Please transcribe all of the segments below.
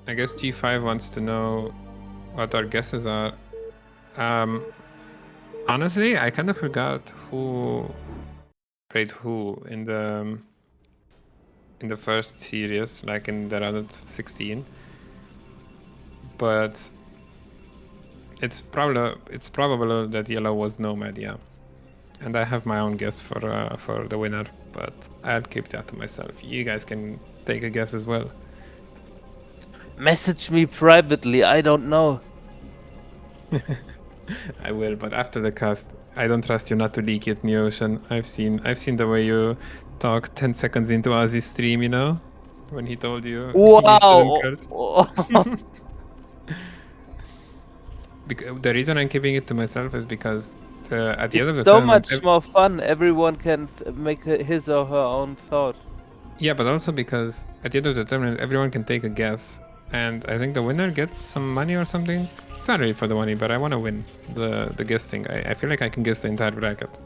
I guess G5 wants to know what our guesses are. Honestly, I kind of forgot who played who in the first series, like in the round of 16. But it's probable that yellow was Nomad, yeah. And I have my own guess for the winner, but I'll keep that to myself. You guys can take a guess as well. Message me privately. I don't know. I will, but after the cast, I don't trust you not to leak it in the ocean. I've seen the way you talk 10 seconds into Ozzy's stream, you know? When he told you you shouldn't Wow. curse. The reason I'm keeping it to myself is because at the end of It's the so tournament, much more fun. Everyone can make his or her own thought. yeah, but also because at the end of the tournament, everyone can take a guess, and I think the winner gets some money or something. It's not really for the money, but I want to win the guess thing. I feel like I can guess the entire bracket.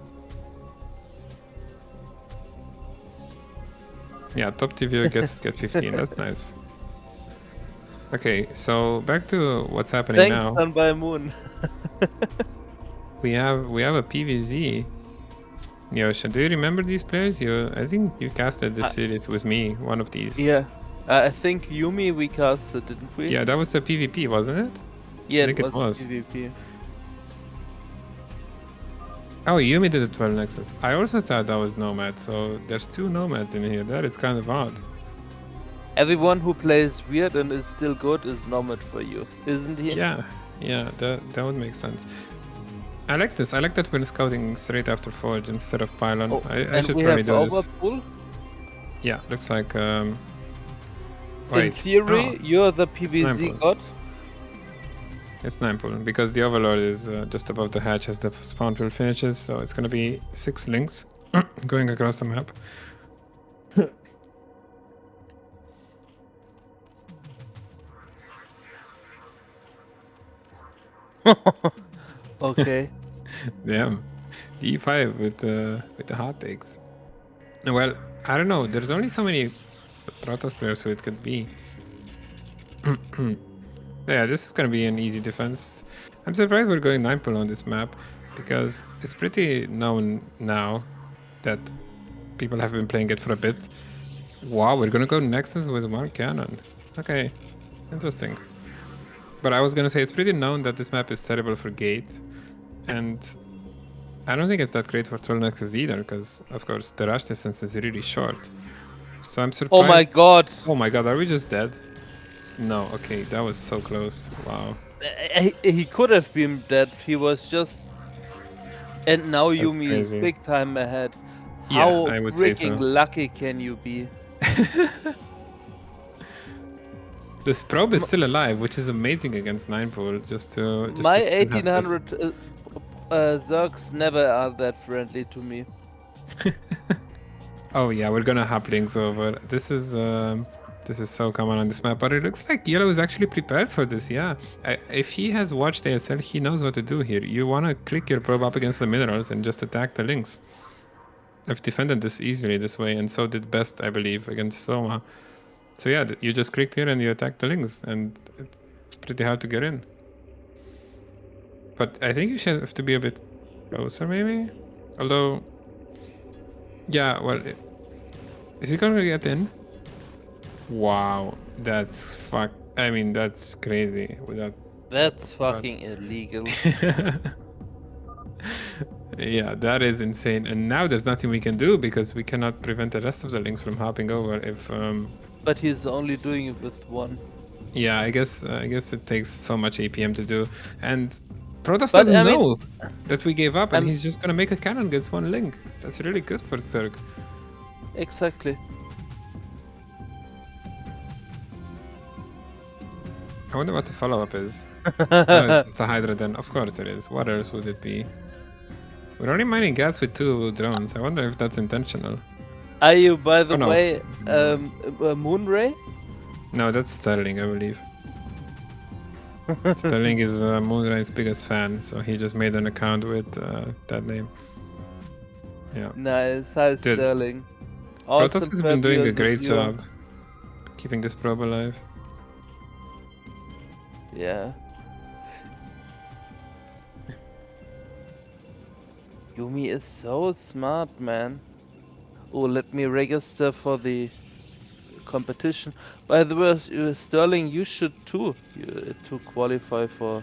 Yeah, top TV guesses get 15. That's nice. Okay, so back to what's happening Thanks, now. Sun by Moon. We have a PVZ. Yosha, do you remember these players? I think you casted this series with me, one of these. Yeah. I think Yuumi we casted, didn't we? Yeah, that was the PvP, wasn't it? Yeah, I think it was it was. PvP. Oh, Yuumi did the 12 Nexus. I also thought that was Nomad, so there's two Nomads in here. That is kind of odd. Everyone who plays weird and is still good is Nomad for you, isn't he? Yeah, that would make sense. I like this. I like that we're scouting straight after Forge instead of Pylon. Oh, I should we probably have do this. Overpool. Yeah, looks like... In wait. theory, Oh, you're the it's PVZ Ninepool. god. It's Ninepool, because the Overlord is just above the hatch as the spawn pool finishes, so it's gonna be 6 links going across the map. Okay. Damn. D5 with the hot takes. Well, I don't know. There's only so many Protoss players who it could be. Yeah, this is gonna be an easy defense. I'm surprised we're going 9 on this map because it's pretty known now that people have been playing it for a bit. Wow, we're gonna go Nexus with 1 cannon. Okay, interesting. But I was gonna say it's pretty known that this map is terrible for gate, and I don't think it's that great for 12 Nexus either, because of course the rush distance is really short. So I'm surprised. Oh my god. Oh my god, are we just dead? No, okay, that was so close. Wow. He could have been dead. He was just. And now That's Yuumi is crazy. big time ahead. Yeah, How I would say freaking so. lucky can you be? This probe is still alive, which is amazing against Ninepool. Just to My still have this. 1800 Zergs never are that friendly to me. Oh yeah, we're gonna hop links over. This is so common on this map, but it looks like Yellow is actually prepared for this. Yeah, if he has watched ASL, he knows what to do here. You wanna click your probe up against the minerals and just attack the links. I've defended this easily this way, and so did Best, I believe, against Soma. So yeah, you just click here and you attack the links, and it's pretty hard to get in. But I think you should have to be a bit closer, maybe. Although, yeah, well, is he gonna get in? Wow, that's fuck. I mean, that's crazy. Without That's fucking illegal. yeah, that is insane. And now there's nothing we can do because we cannot prevent the rest of the links from hopping over. If But he's only doing it with one. yeah, I guess it takes so much APM to do, and Protoss But doesn't I mean, know that we gave up, and I'm he's just gonna make a cannon against one link. That's really good for Zerg. exactly. I wonder what the follow-up is. Oh, it's just a Hydra then. Of course it is. What else would it be? We're only mining gas with 2 drones. I wonder if that's intentional. Are you, by the Oh, no. way, Moonray? No, that's Sterling, I believe. Sterling is Moonright's biggest fan, so he just made an account with that name. Yeah. Nice, hi Dude, Sterling. Protoss Awesome has been doing a 12 years of great you. job keeping this probe alive. Yeah. Yuumi is so smart, man. Oh, let me register for the competition. By the way, Sterling, you should too to qualify for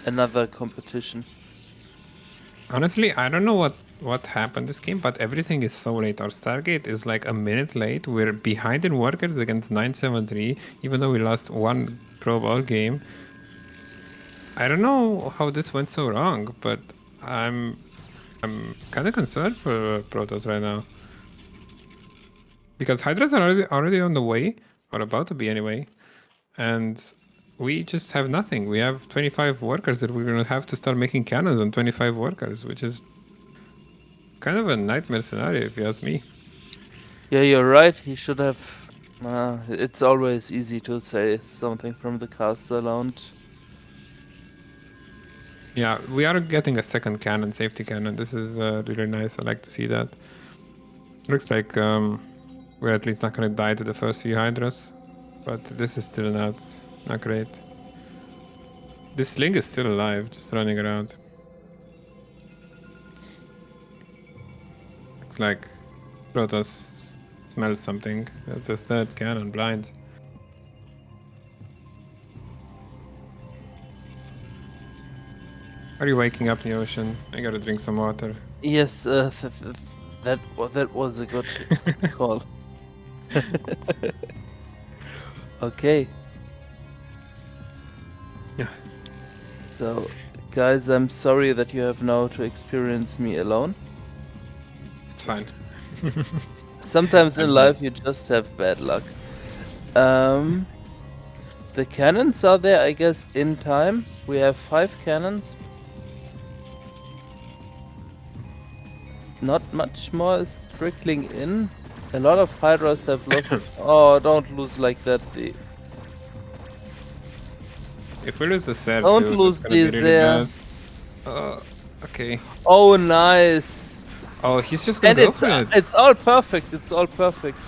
another competition. Honestly, I don't know what happened this game, but everything is so late. Our Stargate is like a minute late. We're behind in workers against 973, even though we lost one Pro Bowl game. I don't know how this went so wrong, but I'm kind of concerned for Protoss right now. Because Hydras are already on the way, or about to be anyway, and we just have nothing. We have 25 workers that we're gonna have to start making cannons on 25 workers, which is kind of a nightmare scenario if you ask me. Yeah, you're right. He should have. It's always easy to say something from the caster lounge. Yeah, we are getting a second cannon, safety cannon. This is really nice. I like to see that. Looks like we're at least not gonna die to the first few Hydras, but this is still not great. This sling is still alive, just running around. Looks like Protoss smells something. That's his third cannon, blind. Are you waking up in the ocean? I gotta drink some water. Yes, that was a good call. Okay. Yeah. So, guys, I'm sorry that you have now to experience me alone. It's fine. Sometimes in I'm life you just have bad luck. The cannons are there, I guess, in time. We have 5 cannons. Not much more is trickling in. A lot of Hydras have lost. Oh, don't lose like that. If we lose the Ser Don't too, lose that's gonna be these really there. bad. Okay. Oh, nice. Oh, he's just gonna And go for it. it's all perfect. It's all perfect.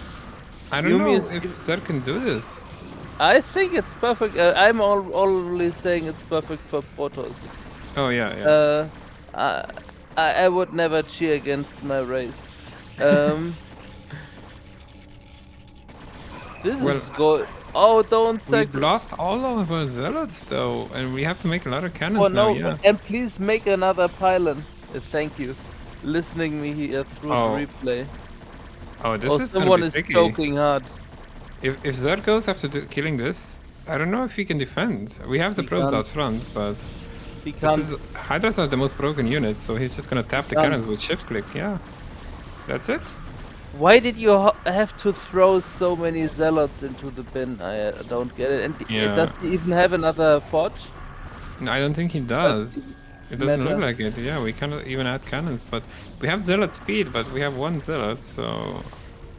I don't Yuumi know is. if Zer can do this. I think it's perfect. I'm always saying it's perfect for Protoss. Oh yeah. I would never cheer against my race. This Well, is good. Oh, don't we've sacrifice. lost all of our zealots though, and we have to make a lot of Oh cannons now. no! Yeah. And please make another pylon. Thank you. Listening me here through Oh. the replay. Oh, this Oh, is gonna someone be is tricky. choking hard. If Zer goes after killing this, I don't know if he can defend. We have the He probes can't. out front, but He this can't. is Hydras are the most broken units, so he's just gonna tap the Can't. cannons with shift click. Yeah, that's it. Why did you have to throw so many zealots into the bin? I don't get it. And Yeah. does he even have another forge? No, I don't think he does. It doesn't look like it. Yeah, we cannot even add cannons, but we have zealot speed, but we have one zealot, so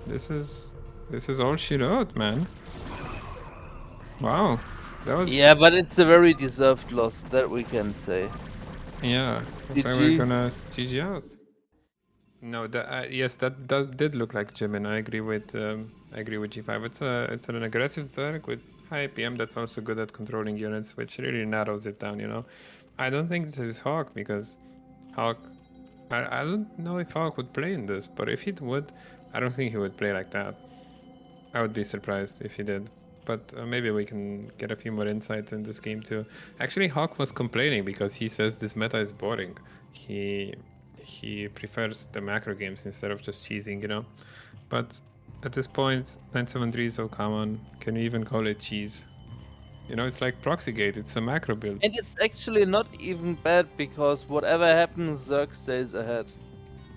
this is all she wrote, man. Wow, that was Yeah, but it's a very deserved loss, that we can say. yeah. Looks like we're gonna GG out. No, yes, that did look like Jimin. I agree with G5. It's an aggressive Zerg with high PM that's also good at controlling units, which really narrows it down. You know, I don't think this is Hawk because Hawk. I don't know if Hawk would play in this, but if he would, I don't think he would play like that. I would be surprised if he did. But maybe we can get a few more insights in this game too. Actually, Hawk was complaining because he says this meta is boring. He prefers the macro games instead of just cheesing, you know. But at this point, 973 is so common. Can you even call it cheese? You know, it's like Proxygate. It's a macro build. And it's actually not even bad because whatever happens, Zerg stays ahead.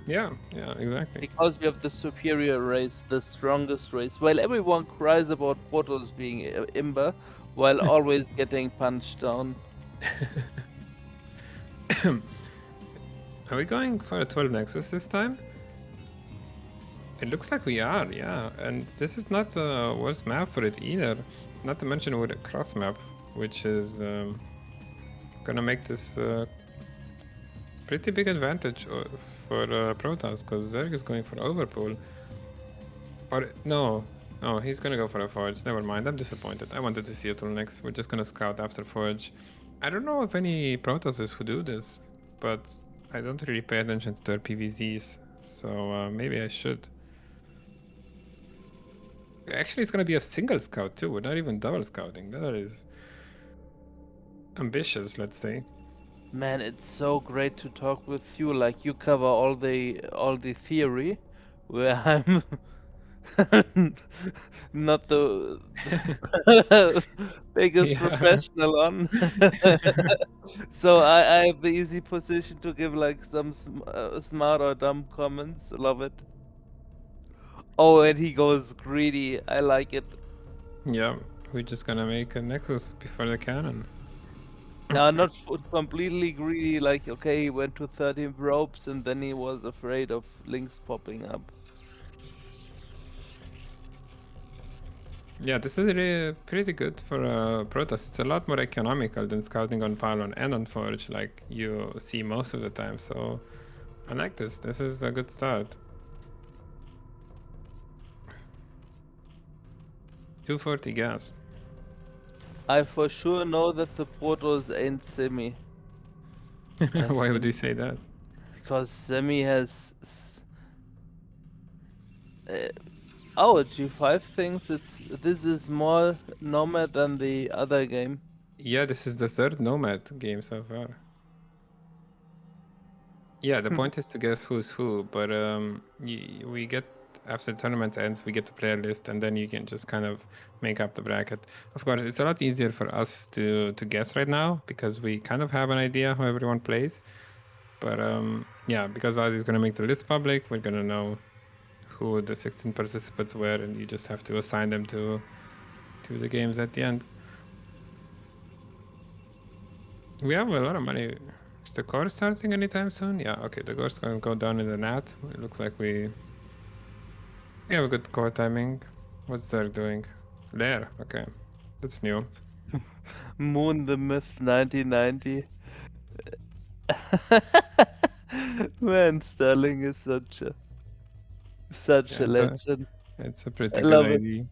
Yeah, exactly. Because you have the superior race, the strongest race. While everyone cries about Protoss being imber, while always getting punched down. Are we going for a 12 Nexus this time? It looks like we are, yeah. And this is not the worst map for it either. Not to mention with a cross map, which is gonna make this pretty big advantage for Protoss, because Zerg is going for Overpool. Or no, Oh, he's gonna go for a Forge. Never mind, I'm disappointed. I wanted to see a tool next. We're just gonna scout after Forge. I don't know of any Protosses who do this, but I don't really pay attention to their PVZs, so maybe I should. Actually, it's gonna be a single scout too. We're not even double scouting. That is ambitious, let's say. Man, it's so great to talk with you. Like you cover all the theory, where I'm not the biggest Yeah. professional on. So I have the easy position to give like some smart or dumb comments. Love it. Oh, and he goes greedy. I like it. Yeah, we're just gonna make a Nexus before the cannon. Now, not completely greedy, like, okay, he went to 13 ropes and then he was afraid of links popping up. Yeah, this is really pretty good for Protoss. It's a lot more economical than scouting on Pylon and on Forge, like you see most of the time. So I like this. This is a good start. 240 gas. I for sure know that the Protoss ain't Semi. I Why would you think. say that? Because Semi has. Oh, G5 thinks this is more Nomad than the other game. Yeah, this is the third Nomad game so far. Yeah, the point is to guess who's who, but we get after the tournament ends, we get the player list, and then you can just kind of make up the bracket. Of course, it's a lot easier for us to guess right now because we kind of have an idea how everyone plays. But yeah, because Ozzy is gonna make the list public, we're gonna know who the 16 participants were, and you just have to assign them to the games at the end. We have a lot of money. Is the core starting anytime soon? Yeah, okay, the core's gonna go down in the net. It looks like we have a good core timing. What's Zerg doing? Lair, okay. That's new. Moon the Myth 1990. Man, Sterling is such Yeah, a legend. it's a I pretty good love it. idea.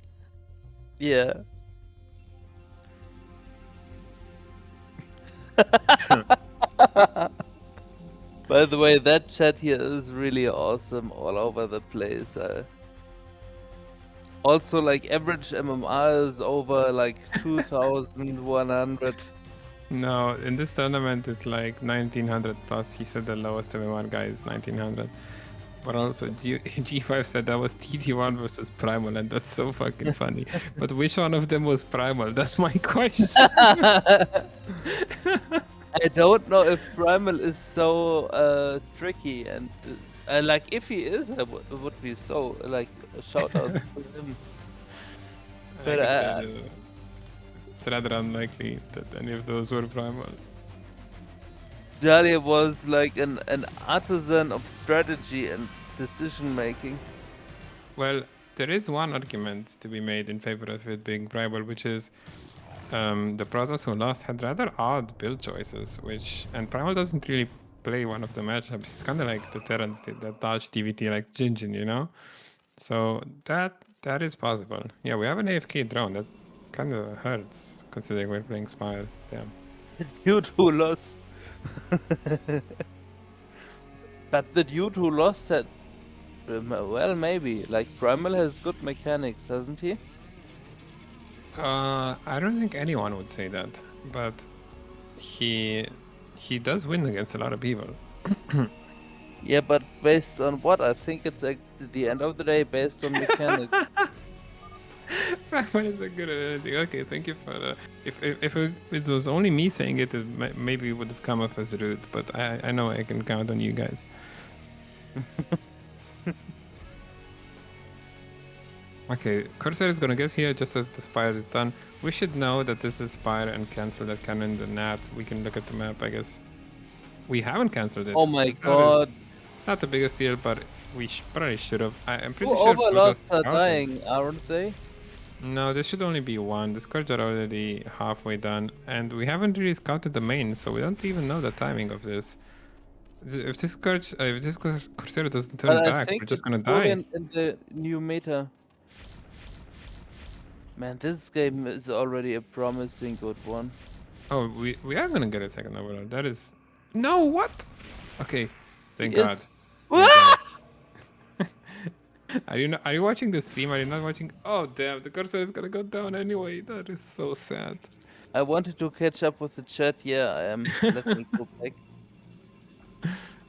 Yeah. By the way, that chat here is really awesome all over the place. Also, like average MMR is over like 2,100. No, in this tournament it's like 1900 plus. He said the lowest MMR guy is 1900. But also G5 said that was TT1 versus Primal, and that's so fucking funny. But which one of them was Primal? That's my question. I don't know if Primal is so tricky, and like if he is, it would be so like shout outs to him. I But can tell you, it's rather unlikely that any of those were Primal. Dahlia was like an artisan of strategy and decision making. Well, there is one argument to be made in favor of it being Primal, which is the Protoss who lost had rather odd build choices, and Primal doesn't really play one of the matchups. It's kind of like the Terrans did, that dodge TVT like Jinjin, you know? So that is possible. Yeah, we have an AFK drone. That kind of hurts, considering we're playing Spire. Damn. Dude who lost. But the dude who lost had, well, maybe. Like, Primal has good mechanics, hasn't he? I don't think anyone would say that, but he does win against a lot of people. Yeah, but based on what? I think it's at the end of the day based on mechanics. Primal is a good at anything. Okay, thank you for if it was only me saying it, maybe it would have come off as rude, but I know I can count on you guys. Okay, Cursor is gonna get here just as the Spire is done. We should know that this is Spire and cancel that cannon in the NAT. We can look at the map, I guess. We haven't cancelled it. Oh my That is god. not the biggest deal, but we probably should have. I'm Two pretty sure Protoss Overlords are scouted. dying, aren't they? No, there should only be one. The Scourge are already halfway done, and we haven't really scouted the main, so we don't even know the timing of this. If this Corsair doesn't But turn I back, think we're just it's gonna cool die. in the new meta. Man, this game is already a promising good one. Oh, we are gonna get a second overlord. That is... No, what? Okay, He thank God. is. Thank God. Ah! Are you watching the stream? Are you not watching? Oh damn, the cursor is gonna go down anyway. That is so sad. I wanted to catch up with the chat. Yeah, I am. Let me go back.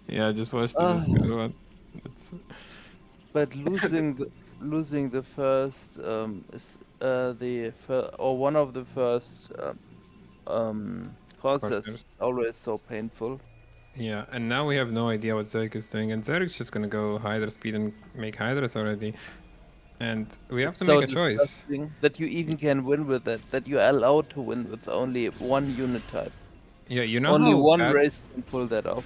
Yeah, I just watched the Ah, Discord one. It's... but losing the first or one of the first courses Corsairs. always so painful. Yeah, and now we have no idea what Zerg is doing, and Zerg's just gonna go Hydra speed and make Hydras already. And we have It's to make so a choice. disgusting that you even can win with it, that you are allowed to win with only one unit type. Yeah, you know Only how one bad race can pull that off.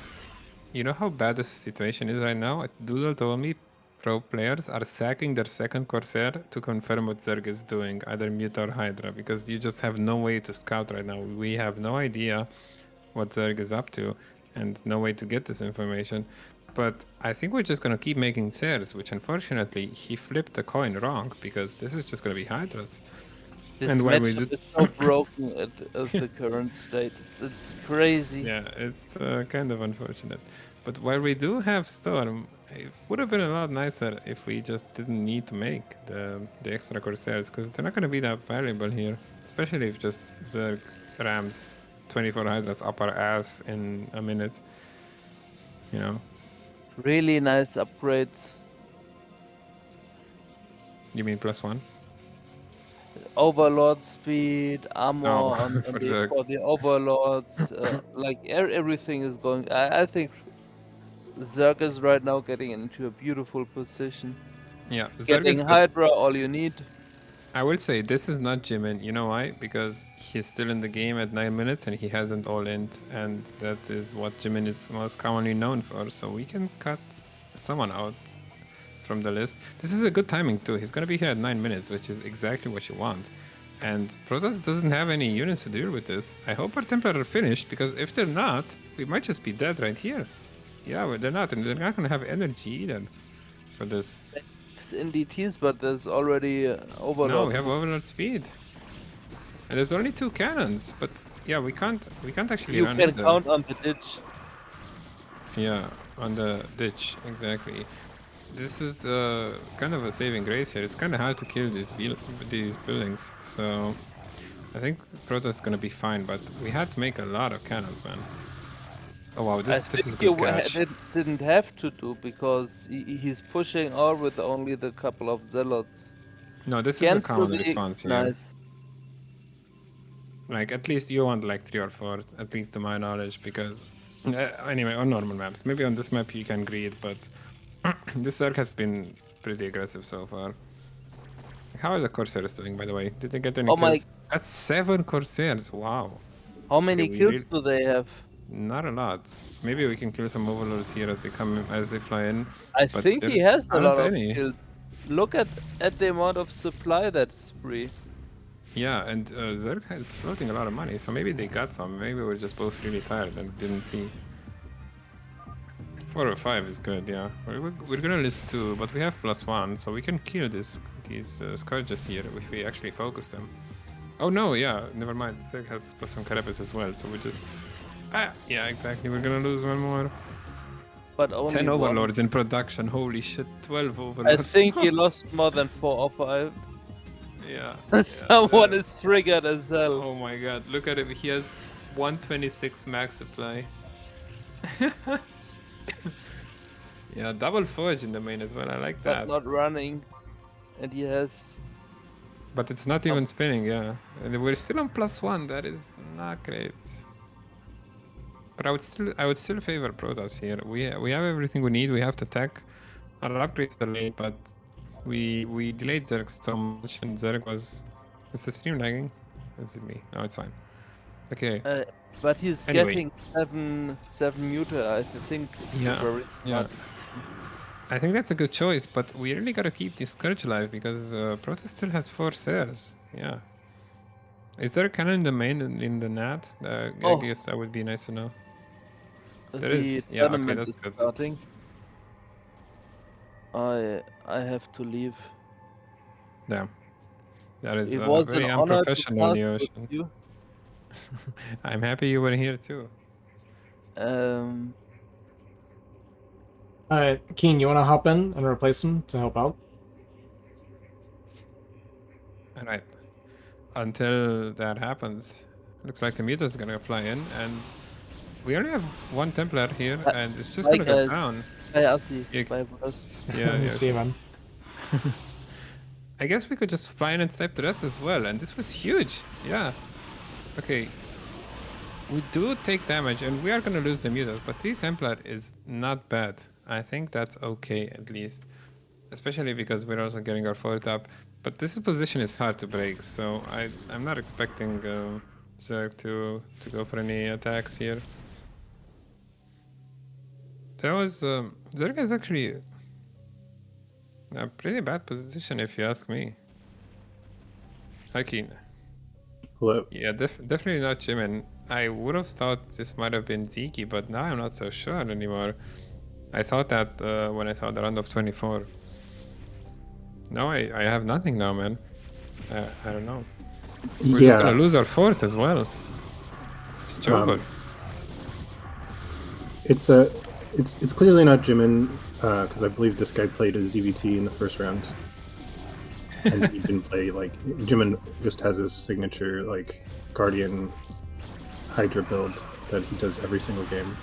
the situation is right now? Doodle told me pro players are sacking their second Corsair to confirm what Zerg is doing, either Mute or Hydra, because you just have no way to scout right now. We have no idea what Zerg is up to and no way to get this information. But I think we're just gonna keep making Sairs, which unfortunately he flipped the coin wrong because this is just gonna be Hydras. This And while we matchup do... is so broken at the current state. It's crazy. Yeah, it's kind of unfortunate. But while we do have Storm, it would have been a lot nicer if we just didn't need to make the extra Corsairs, because they're not going to be that valuable here. Especially if just Zerg rams 24 Hydras up our ass in a minute. You know? Really nice upgrades. You mean +1? Overlord speed, armor Oh, on for the Zerg. for the overlords. Like everything is going. I think Zerg is right now getting into a beautiful position. Yeah, Zerg is Getting good. Hydra, all you need. I will say this is not Jimin. You know why? Because he's still in the game at 9 minutes and he hasn't all in, and that is what Jimin is most commonly known for. So we can cut someone out from the list. This is a good timing too. He's gonna be here at 9 minutes, which is exactly what you want. And Protoss doesn't have any units to deal with this. I hope our Templar are finished, because if they're not, we might just be dead right here. Yeah, but they're not, and they're not gonna have energy either for this. It's in DTs, but there's already No, Overlord. we have overload speed. And there's only 2 cannons, but yeah, we can't actually You run can either. count on the ditch. Yeah, on the ditch, exactly. This is kind of a saving grace here. It's kind of hard to kill these buildings, so I think Protoss is gonna be fine. But we had to make a lot of cannons, man. Oh wow, I this is think a good catch. didn't have to do because he's pushing all with only the couple of zealots. No, this is a Cancel common the response here. nice. Like, at least you want like 3 or 4, at least to my knowledge, because anyway, on normal maps. Maybe on this map you can greed, but this Zerg has been pretty aggressive so far. How are the Corsairs doing, by the way? Did they get any Oh my! kills? That's 7 Corsairs, wow. How Okay, many kills do they have? not a lot. Maybe we can kill some overlords here as they fly in, I but think there he has a aren't lot of any. kills. Look at the amount of supply that's free. Yeah, and Zerg is floating a lot of money, so maybe they got some. Maybe we're just both really tired and didn't see. 4 or 5 is good, yeah. We're gonna list 2, but we have +1, so we can kill these Scourges here if we actually focus them. Oh no, yeah, never mind. Zerg has +1 Carapace as well, so we just... yeah, exactly. We're gonna lose one more. But 10 only one. overlords in production. Holy shit, 12 I overlords. think he lost more than 4 or 5. Yeah. Someone is triggered as hell. Oh my god, look at him. He has 126 max supply. Yeah, double forge in the main as well. I like But that. not running. And he has... But it's not even spinning, yeah. And we're still on +1. That is not great. But I would still favor Protoss here. We have everything we need. We have to tech. Our upgrades are late, but we delayed Zerg so much, and Zerg was... Is the stream lagging? Is it me? No, it's fine. Okay. But he's Anyway. getting 7 muter. I think it's Yeah, a very yeah. smart decision. I think that's a good choice, but we really gotta keep this Scourge alive because Protoss still has 4 Sairs. Yeah. Is there a cannon in the main in the NAT? I Oh, guess that would be nice to know. There the is. Yeah, okay, tournament that's is good. starting. I have to leave. Yeah. That is It was an very honor to unprofessional, pass with Neocean. you. I'm happy you were here too. Keen, you want to hop in and replace him to help out? All right. Until that happens, looks like the meter's gonna fly in, and we only have one Templar here, uh, and it's just bye gonna go guys. down. Bye Asi. Yeah, Bye Boris. yeah. See you, man. I guess we could just fly in and snipe the rest as well, and this was huge. Yeah. Okay. We do take damage, and we are gonna lose the mutas, but 3 Templar is not bad. I think that's okay, at least. Especially because we're also getting our fourth up. But this position is hard to break, so I'm not expecting Zerg to go for any attacks here. That was... Zerg is actually a pretty bad position, if you ask me. Hakin. Hello. Yeah, definitely not Jimin. I would have thought this might have been Ziki, but now I'm not so sure anymore. I thought that when I saw the round of 24. No, I have nothing now, man. I don't know. We're just gonna lose our fourth as well. It's over. It's clearly not Jimin, because I believe this guy played a ZVT in the first round. And he didn't play, like, Jimin just has his signature, like, Guardian Hydra build that he does every single game.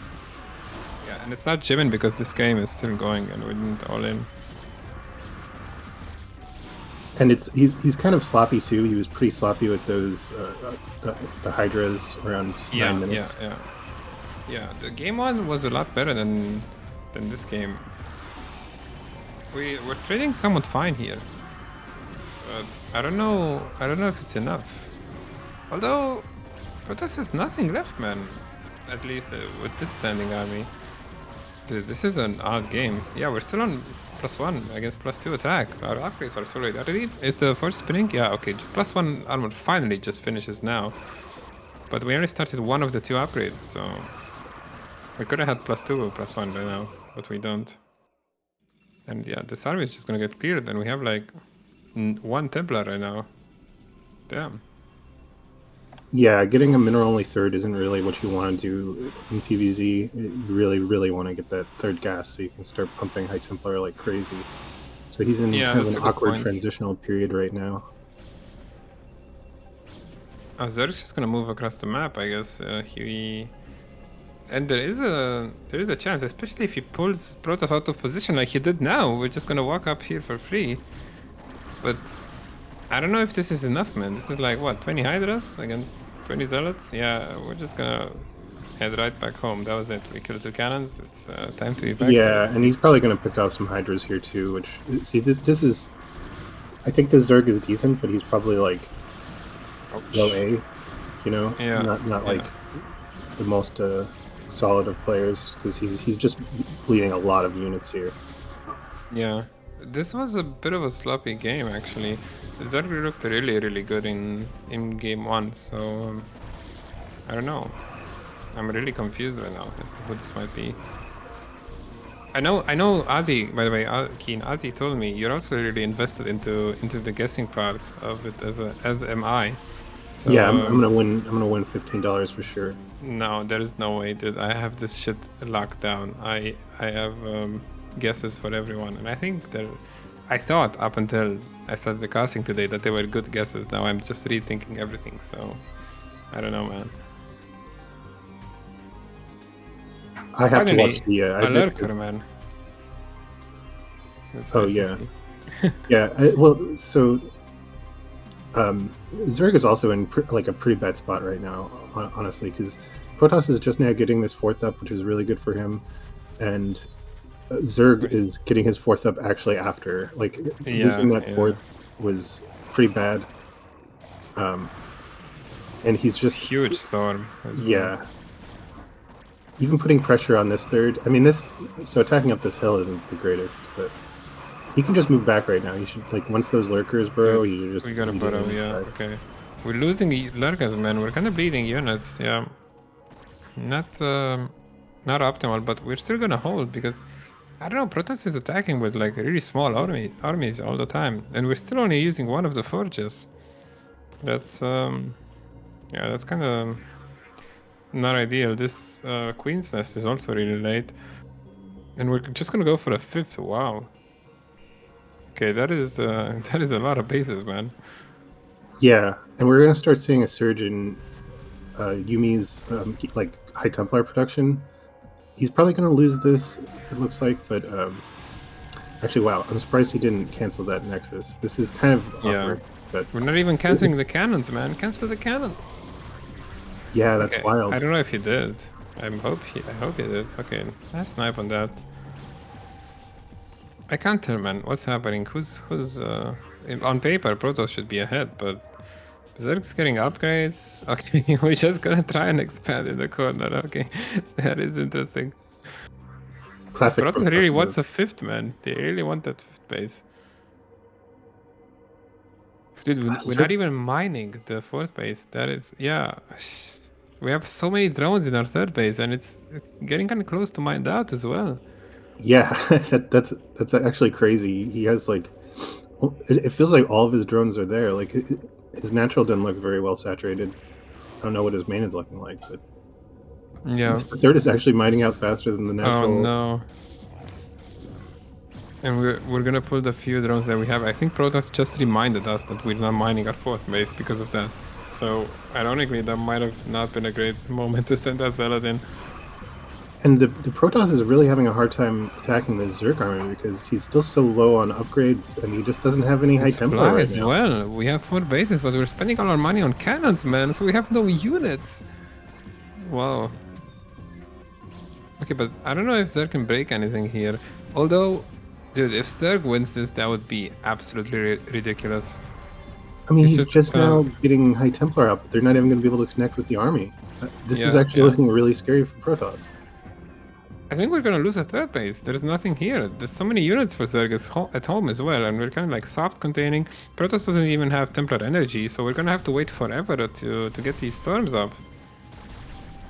Yeah, and it's not Jimin because this game is still going and we didn't all in. And he's kind of sloppy too. He was pretty sloppy with those the Hydras around 9 minutes. Yeah. The game one was a lot better than this game. We're trading somewhat fine here, but I don't know if it's enough. Although Protoss has nothing left, man. At least with this standing army. This is an odd game. Yeah, we're still on +1 against +2 attack. Our upgrades are so late. I believe is the first spinning? Yeah, okay. +1 armor finally just finishes now. But we only started one of the 2 upgrades, so we could have had +2 or +1 right now, but we don't. And yeah, this army is just gonna get cleared, and we have like 1 Templar right now. Damn. Yeah, getting a mineral-only third isn't really what you want to do in PvZ. You really, really want to get that third gas so you can start pumping High Templar like crazy. So he's in kind of an awkward transitional period right now. Oh, Zerg's just gonna move across the map, I guess. And there is a chance, especially if he pulls Protoss out of position like he did now. We're just gonna walk up here for free. But I don't know if this is enough, man. This is like, what, 20 Hydras against 20 Zealots? Yeah, we're just gonna head right back home. That was it. We killed 2 cannons. It's time to evacuate. Yeah, and he's probably gonna pick off some Hydras here too, which... See, this is... I think the Zerg is decent, but he's probably like... low A, you know? Yeah. Not like the most solid of players, because he's just bleeding a lot of units here. Yeah. This was a bit of a sloppy game, actually. Zerg looked really, really good in game 1, so I don't know. I'm really confused right now as to who this might be. I know, Ozzy, by the way, Keen, Ozzy told me you're also really invested into the guessing part of it, as am I. So, yeah, I'm gonna win $15 for sure. No, there's no way, dude. I have this shit locked down. I have guesses for everyone, and I think I thought up until I started the casting today that they were good guesses. Now I'm just rethinking everything, so I don't know, man. I have to watch the Lurker, man. Yeah. Yeah, well, so Zerg is also in like a pretty bad spot right now, honestly, because Protoss is just now getting this 4th up, which is really good for him, and Zerg is getting his 4th up actually after. Like, losing that 4th was pretty bad. And he's just... Huge storm as well. Yeah. Even putting pressure on this 3rd... I mean, so attacking up this hill isn't the greatest, but he can just move back right now. You should, like, once those lurkers burrow, you just... We gotta burrow, yeah, okay. We're losing lurkers, man. We're kind of bleeding units, yeah. Not optimal, but we're still gonna hold because... I don't know, Protoss is attacking with like really small armies all the time, and we're still only using one of the forges. That's yeah, that's kind of not ideal. This Queen's Nest is also really late, and we're just gonna go for a 5th. Wow. Okay, that is that is a lot of bases, man. Yeah, and we're gonna start seeing a surge in Yumi's like High Templar production. He's probably gonna lose this, it looks like, but actually, wow, I'm surprised he didn't cancel that Nexus. This is kind of Yeah. awkward, but We're not even canceling the cannons, man. Cancel the cannons. yeah, that's Okay, wild. I don't know if he did. I hope he did. Okay, nice snipe on that. I can't tell, man. What's happening? Who's on paper Protoss should be ahead, but Berserk's getting upgrades. Okay, we're just gonna try and expand in the corner. Okay, that is interesting. Classic Protoss Protoss really move. wants a 5th, man. They really want that 5th base. Dude, we're not even mining the 4th base. That is, yeah. We have so many drones in our 3rd base, and it's getting kind of close to mined out as well. Yeah, that's actually crazy. He has like, it feels like all of his drones are there. Like his natural didn't look very well saturated. I don't know what his main is looking like, but Yeah. the 3rd is actually mining out faster than the natural. Oh no. And we're gonna pull the few drones that we have. I think Protoss just reminded us that we're not mining our 4th base because of that. So ironically, that might have not been a great moment to send that Zealot in. And the Protoss is really having a hard time attacking the Zerg army because he's still so low on upgrades and he just doesn't have any High Templar right as now. well. We have 4 bases, but we're spending all our money on cannons, man. So we have no units. Wow. Okay, but I don't know if Zerg can break anything here. Although, dude, if Zerg wins this, that would be absolutely ridiculous. I mean, He's he's just now getting High Templar up. They're not even going to be able to connect with the army. This is actually looking really scary for Protoss. I think we're gonna lose a 3rd base. There's nothing here. There's so many units for Zerg at home as well, and we're kind of like soft containing. Protoss doesn't even have Templar energy, so we're gonna have to wait forever to get these storms up.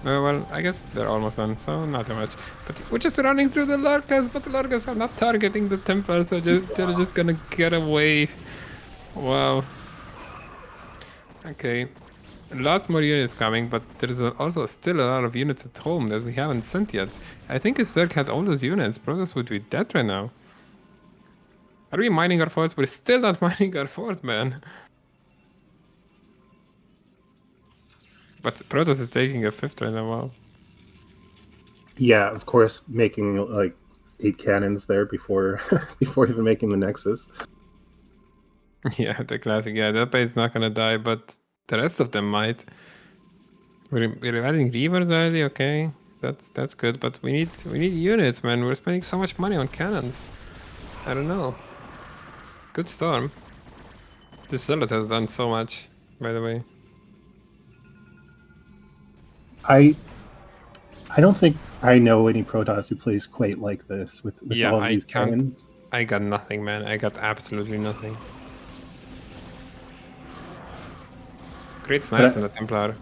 Well, I guess they're almost done, so not too much. But we're just running through the Lurkers, but the Lurkers are not targeting the Templars, so they're just gonna get away. Wow. Okay. Lots more units coming, but there's also still a lot of units at home that we haven't sent yet. I think if Zerg had all those units, Protoss would be dead right now. Are we mining our forts? We're still not mining our forts, man. But Protoss is taking a 5th right now, wow. Yeah, of course, making like 8 cannons there before before even making the Nexus. Yeah, the classic. Yeah, that base is not gonna die, but the rest of them might. We're adding Reavers already, okay. That's good, but we need units, man. We're spending so much money on cannons. I don't know. Good storm. This Zealot has done so much, by the way. I don't think I know any Protoss who plays quite like this with all of these cannons. I got nothing, man. I got absolutely nothing. Great snipes in the Templar.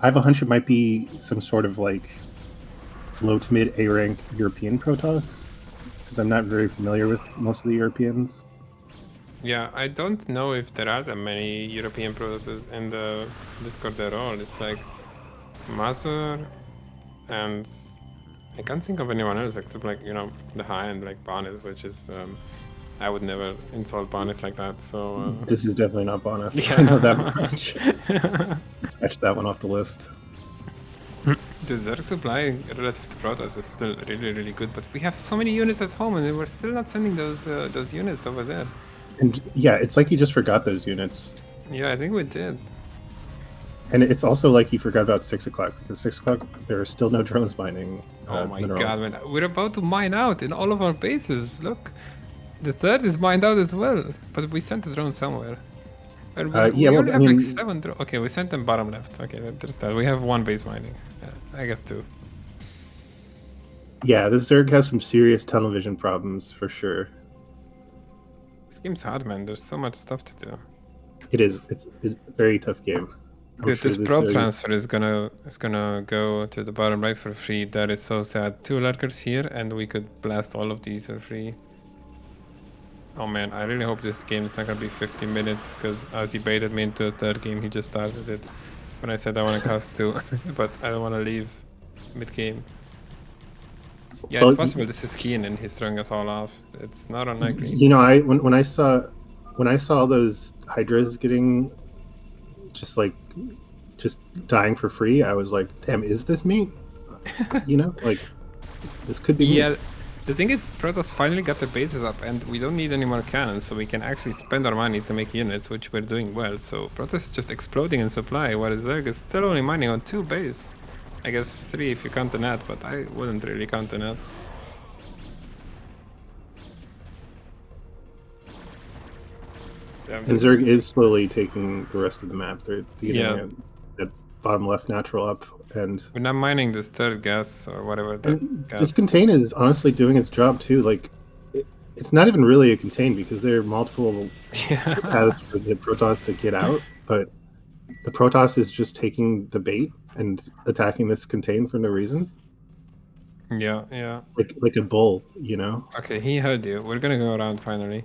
I have a hunch it might be some sort of like low to mid A rank European Protoss, because I'm not very familiar with most of the Europeans. Yeah, I don't know if there are that many European Protosses in the Discord at all. It's like Mazur, and I can't think of anyone else except like, you know, the high-end like Barnes, which is I would never insult Barnes like that, so this is definitely not Barnes. Yeah. I know that much. Scratch that one off the list. The Zerg supply relative to Protoss is still really good, but we have so many units at home and we're still not sending those units over there. And yeah, it's like he just forgot those units. Yeah, I think we did. And it's also like he forgot about 6 o'clock, because 6 o'clock there are still no drones mining. Oh my minerals. god, man. We're about to mine out in all of our bases. Look, the 3rd is mined out as well, but we sent the drone somewhere. And we only have like 7 drones. Okay, we sent them bottom left. Okay, there's that. We have 1 base mining. I guess 2. Yeah, this Zerg has some serious tunnel vision problems for sure. This game's hard, man. There's so much stuff to do. It is. It's a very tough game. Dude, this probe transfer is gonna go to the bottom right for free. That is so sad. 2 lurkers here, and we could blast all of these for free. Oh man, I really hope this game is not gonna be 50 minutes, because as he baited me into a third game, he just started it when I said I want to cast 2, but I don't want to leave mid-game. Yeah, it's Well, possible this is Keen and he's throwing us all off. It's not unlikely. you know, when I saw those hydras getting just dying for free, I was like, damn, is this me? You know, like this could be Yeah, me. the thing is, Protoss finally got their bases up, and we don't need any more cannons, so we can actually spend our money to make units, which we're doing well. So Protoss is just exploding in supply, whereas Zerg is still only mining on 2 base. I guess 3 if you count the net, but I wouldn't really count the net. And Zerg is slowly taking the rest of the map. They're getting that bottom left natural up, and we're not mining this third gas or whatever. This contain is honestly doing its job too. Like, it's not even really a contain because there are multiple paths for the Protoss to get out, but the Protoss is just taking the bait and attacking this contain for no reason. Yeah. Like a bull, you know? Okay, he heard you. We're gonna go around finally.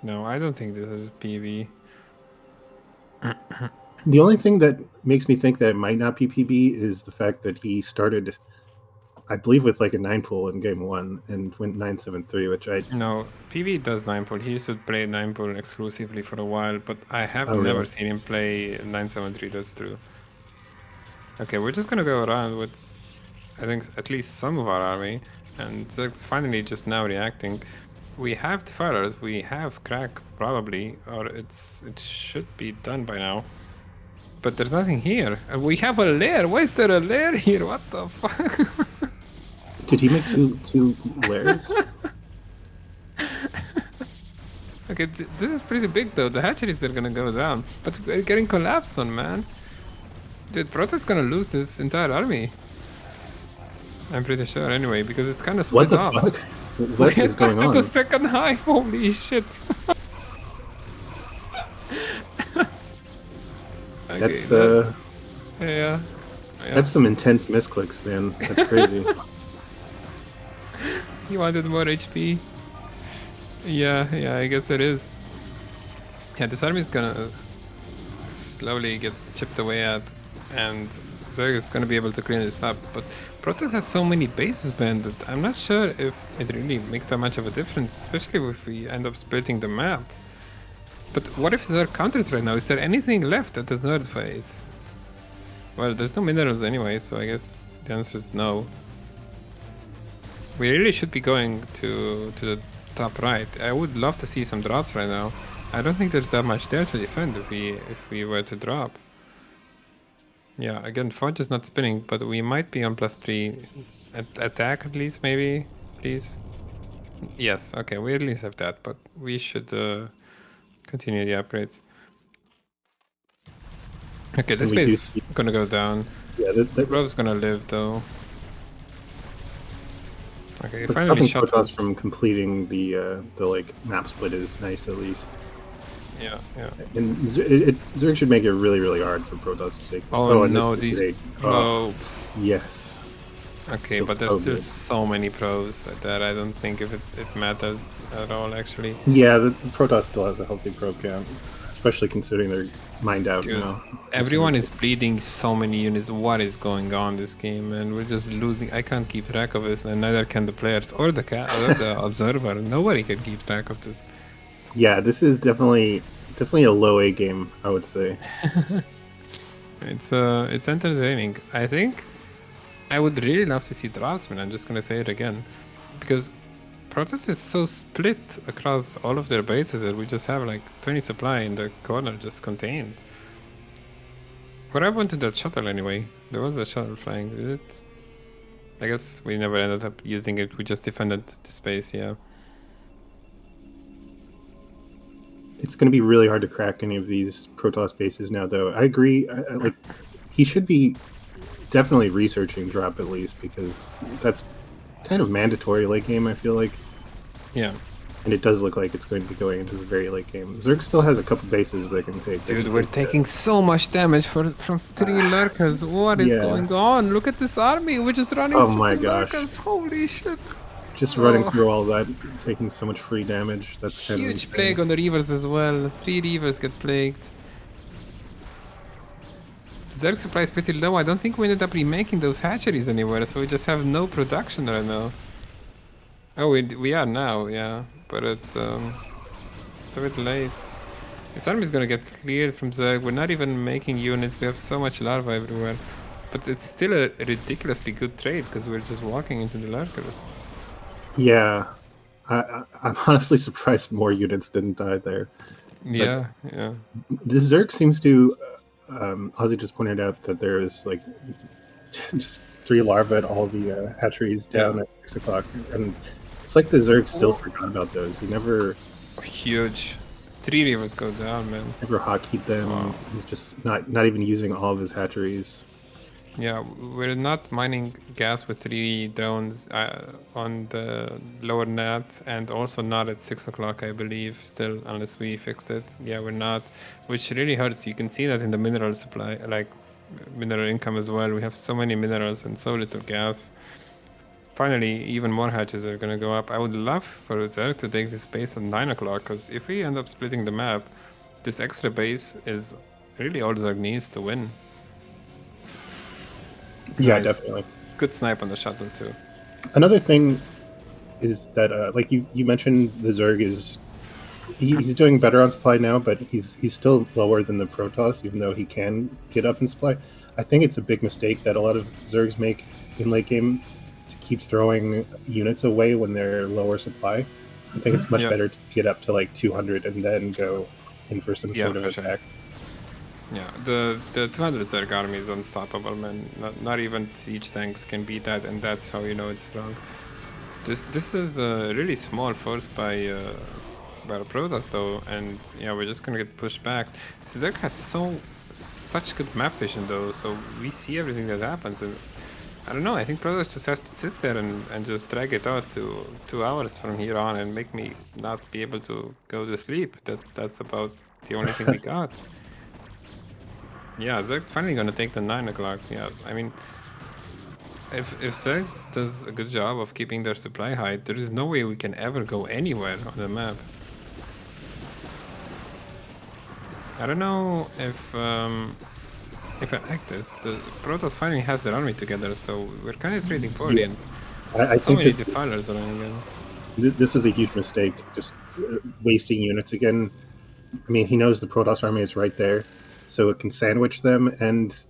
No, I don't think this is PB. The only thing that makes me think that it might not be PB is the fact that he started, I believe, with like a 9 pull in game 1 and went 9-7-3, which I... No, PB does 9 pull. He used to play 9 pull exclusively for a while, but I have never really? seen him play 9-7-3, that's true. Okay, we're just gonna go around with, I think, at least some of our army, and Zerg's finally just now reacting. We have defilers, we have crack probably, or it should be done by now. But there's nothing here. And we have a lair. Why is there a lair here? What the fuck? Did he make two lairs? Okay, this is pretty big though. The hatcheries are gonna go down, but we're getting collapsed on, man. Dude, Protoss gonna lose this entire army. I'm pretty sure anyway, because it's kind of split off. What the fuck? What is going on? The second hive, holy shit. Okay, That's yeah. That's some intense misclicks, man. That's crazy. You wanted more HP? Yeah, I guess it is. Yeah, this army is gonna slowly get chipped away at, and Zerg is gonna be able to clean this up, but Protoss has so many bases, man, that I'm not sure if it really makes that much of a difference, especially if we end up splitting the map. But what if Zerg counters right now? Is there anything left at the third phase? Well, there's no minerals anyway, so I guess the answer is no. We really should be going to the top right. I would love to see some drops right now. I don't think there's that much there to defend if we were to drop. Yeah, again, Fudge is not spinning, but we might be on +3. Attack at least, maybe, please. Yes, okay, we at least have that, but we should continue the upgrades. Okay, this base is gonna go down. Yeah, the Rove's gonna live though. Okay, but finally stopping shot Protoss from completing the like map split is nice at least. Yeah. And Zerg should make it really, really hard for Protoss to take. Oh no, these probes. Yes. Okay, but there's still so many probes that I don't think if it matters at all, actually. Yeah, the Protoss still has a healthy probe count, especially considering they're mined out. Dude, you know, everyone is bleeding so many units. What is going on this game, and we're just losing. I can't keep track of this, and neither can the players or the observer. Nobody can keep track of this. Yeah, this is definitely a low A game, I would say. It's entertaining. I think I would really love to see Draftsman. I'm just gonna say it again, because Protoss is so split across all of their bases that we just have like 20 supply in the corner just contained. What happened to that shuttle anyway? There was a shuttle flying, did it? I guess we never ended up using it. We just defended the space, yeah. It's going to be really hard to crack any of these Protoss bases now, though. I agree. Like, he should be definitely researching drop at least, because that's kind of mandatory late game, I feel like. Yeah. And it does look like it's going to be going into the very late game. Zerg still has a couple bases they can take. Dude, we're taking so much damage from 3 lurkers. What is going on? Look at this army. We're just running through 2 lurkers. Holy shit. Just running through all that, taking so much free damage. That's kind of Huge insane. plague on the Reavers as well. 3 Reavers get plagued. Zerg supply is pretty low. I don't think we ended up remaking those hatcheries anywhere, so we just have no production right now. Oh, we are now, yeah, but it's a bit late. This army is gonna get cleared from Zerg. We're not even making units. We have so much larva everywhere, but it's still a ridiculously good trade because we're just walking into the lurkers. Yeah, I'm honestly surprised more units didn't die there. Yeah, yeah. The Zerg seems to. Ozzy just pointed out that there is like just 3 larvae at all the hatcheries down at 6 o'clock, and it's like the Zerg still forgot about those. He never Huge. 3 Reavers go down, man. never hotkeeyed them. Wow. He's just not even using all of his hatcheries. Yeah, we're not mining gas with 3 drones on the lower net, and also not at 6 o'clock, I believe, still, unless we fixed it. Yeah, we're not, which really hurts. You can see that in the mineral supply, like mineral income as well. We have so many minerals and so little gas. Finally, even more hatches are gonna go up. I would love for Zerg to take this base at 9 o'clock, because if we end up splitting the map, this extra base is really all Zerg needs to win. Yeah, Nice. definitely. Good snipe on the shuttle too. Another thing is that, like you mentioned, the Zerg is he's doing better on supply now, but he's still lower than the Protoss, even though he can get up in supply. I think it's a big mistake that a lot of Zergs make in late game to keep throwing units away when they're lower supply. I think it's much better to get up to like 200 and then go in for some sort of attack. Yeah, the 200 Zerg army is unstoppable, man. Not even siege tanks can beat that, and that's how you know it's strong. This is a really small force by the Protoss though, and yeah, we're just gonna get pushed back. Zerg has such good map vision though, so we see everything that happens, and I don't know, I think Protoss just has to sit there and just drag it out to 2 hours from here on and make me not be able to go to sleep. That's about the only thing we got. Yeah, Zerg's finally gonna take the 9 o'clock. Yeah, I mean, if Zerg does a good job of keeping their supply high, there is no way we can ever go anywhere on the map. I don't know if I like this. The Protoss finally has their army together, so we're kind of trading poorly. Yeah. And I so think many defilers running in. This was a huge mistake, just wasting units again. I mean, he knows the Protoss army is right there, so it can sandwich them, and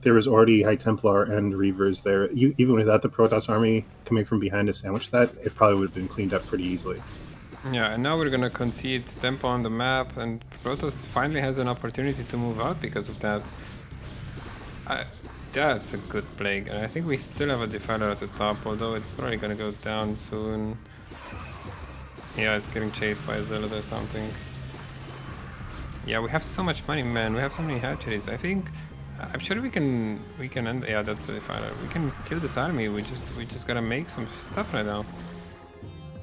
there was already High Templar and Reavers there. Even without the Protoss army coming from behind to sandwich that, it probably would have been cleaned up pretty easily. Yeah, and now we're gonna concede tempo on the map, and Protoss finally has an opportunity to move out because of that. That's a good plague, and I think we still have a defiler at the top, although it's probably gonna go down soon. Yeah, it's getting chased by a zealot or something. Yeah, we have so much money, man. We have so many hatcheries. I think I'm sure we can end. Yeah, that's the defiler. We can kill this army. We just gotta make some stuff right now.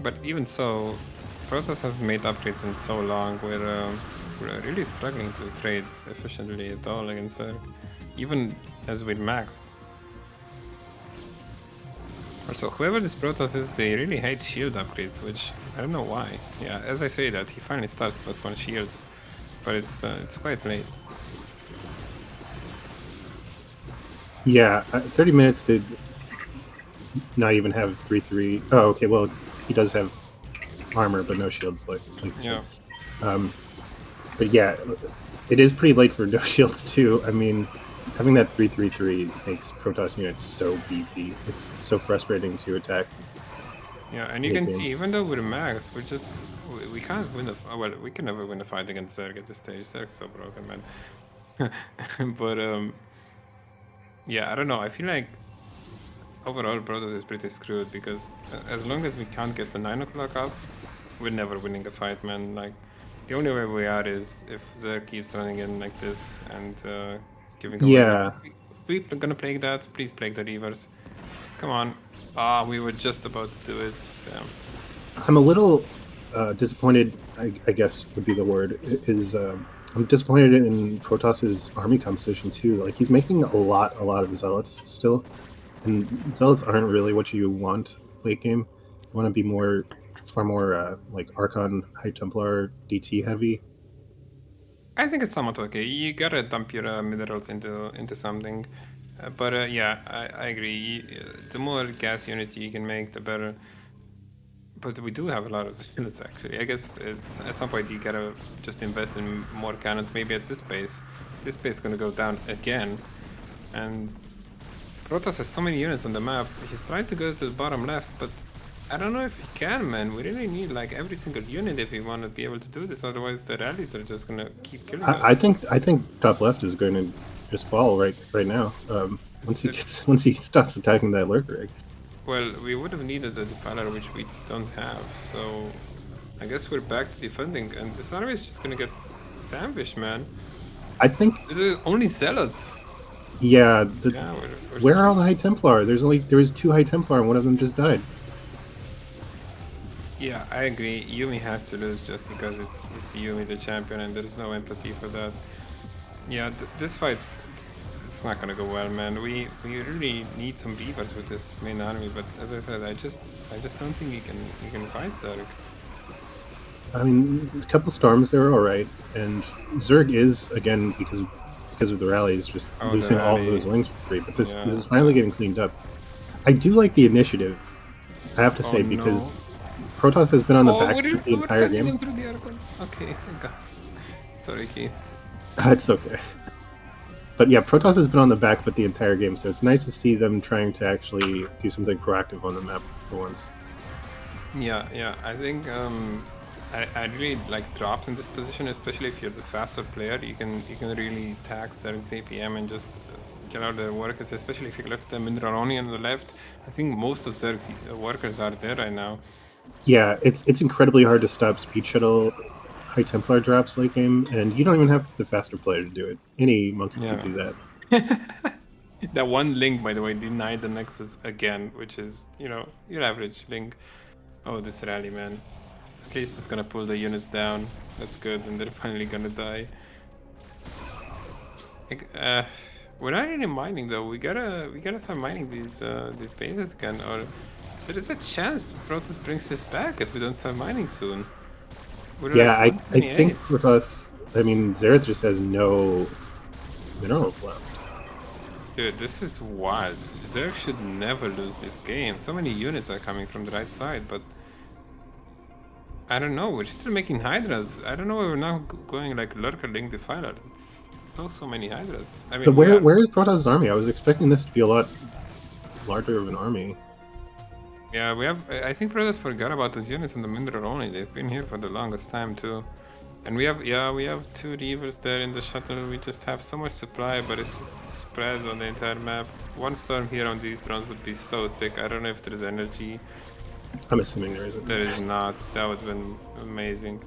But even so, Protoss hasn't made upgrades in so long. We're really struggling to trade efficiently at all against Zerg, even as we're maxed. Also, whoever this Protoss is, they really hate shield upgrades, which I don't know why. Yeah, as I say that, he finally starts +1 shields, but it's quite late. Yeah, 30 minutes did not even have 3/3. Oh, okay. Well, he does have armor, but no shields. Like Yeah. But yeah, it is pretty late for no shields too. I mean, having that 3/3/3 makes Protoss units so beefy. It's so frustrating to attack. Yeah, and you can see, even though we're max, we can't win well, we can never win a fight against Zerg at this stage. Zerg's so broken, man. But yeah, I don't know. I feel like overall Protoss is pretty screwed, because as long as we can't get the 9 o'clock up, we're never winning a fight, man. Like, the only way we are is if Zerg keeps running in like this and giving away. Yeah. We're gonna plague that. Please plague the Reavers. Come on. Ah, we were just about to do it. Damn. I'm a little disappointed, I guess would be the word, is I'm disappointed in Protoss's army composition too. Like, he's making a lot of zealots still, and zealots aren't really what you want late game. Want to be far more like Archon, High Templar, DT heavy. I think it's somewhat okay. You gotta dump your minerals into something, but yeah, I agree. The more gas units you can make, the better. But we do have a lot of units actually. I guess at some point you gotta just invest in more cannons. Maybe at this base. This base is gonna go down again, and Protoss has so many units on the map. He's trying to go to the bottom left, but I don't know if he can, man. We really need like every single unit if we want to be able to do this. Otherwise, the rallies are just gonna keep killing us. I think top left is going to just fall right now. Once he stops attacking that lurker egg. Well, we would have needed the defiler, which we don't have. So I guess we're back to defending, and this army is just gonna get sandwiched, man. I think This is only zealots. yeah. Yeah, we're Where are all the High Templar? There was 2 High Templar and one of them just died. Yeah, I agree. Yuumi has to lose just because it's Yuumi the champion, and there's no empathy for that. Yeah, this fight's it's not gonna go well, man. We really need some beavers with this main army, but as I said, I just don't think you can fight Zerg. I mean, a couple storms they were all right, and Zerg is again because of the rallies just Oh, losing the all of rally. those links for free. But this Yeah. is finally getting cleaned up. I do like the initiative, I have to say, Oh, because no. Protoss has been on the Oh, back we're foot the entire sending game. them through the airports. Okay, thank God. Sorry, Keith. It's okay. But yeah, Protoss has been on the back foot the entire game, so it's nice to see them trying to actually do something proactive on the map for once. Yeah. I think I really like drops in this position, especially if you're the faster player. You can really tax Zerg's APM and just get out the workers, especially if you look at the Mineraloni on the left. I think most of Zerg's workers are there right now. Yeah, it's incredibly hard to stop speed shuttle High Templar drops late game, and you don't even have to be the faster player to do it. Any monkey Yeah. could do that. That one link, by the way, denied the Nexus again, which is, your average link. Oh, this rally, man. At least it's gonna pull the units down. That's good, and they're finally gonna die. We're not really mining though. We gotta start mining these bases again, or there is a chance Protoss brings this back if we don't start mining soon. We're Yeah, like I think 128. with us, I mean, Xerath just has no minerals left. Dude, this is wild. Zerg should never lose this game. So many units are coming from the right side, but I don't know. We're still making Hydras. I don't know why we're now going like Lurker Link Defilers. It's so many Hydras. I mean, But where is Protoss' army? I was expecting this to be a lot larger of an army. Yeah, we have. I think Protoss forgot about those units in the Mineral only. They've been here for the longest time too. And we have 2 Reavers there in the shuttle. We just have so much supply, but it's just spread on the entire map. One storm here on these drones would be so sick. I don't know if there's energy. I'm assuming there isn't. There is not. That would have been amazing.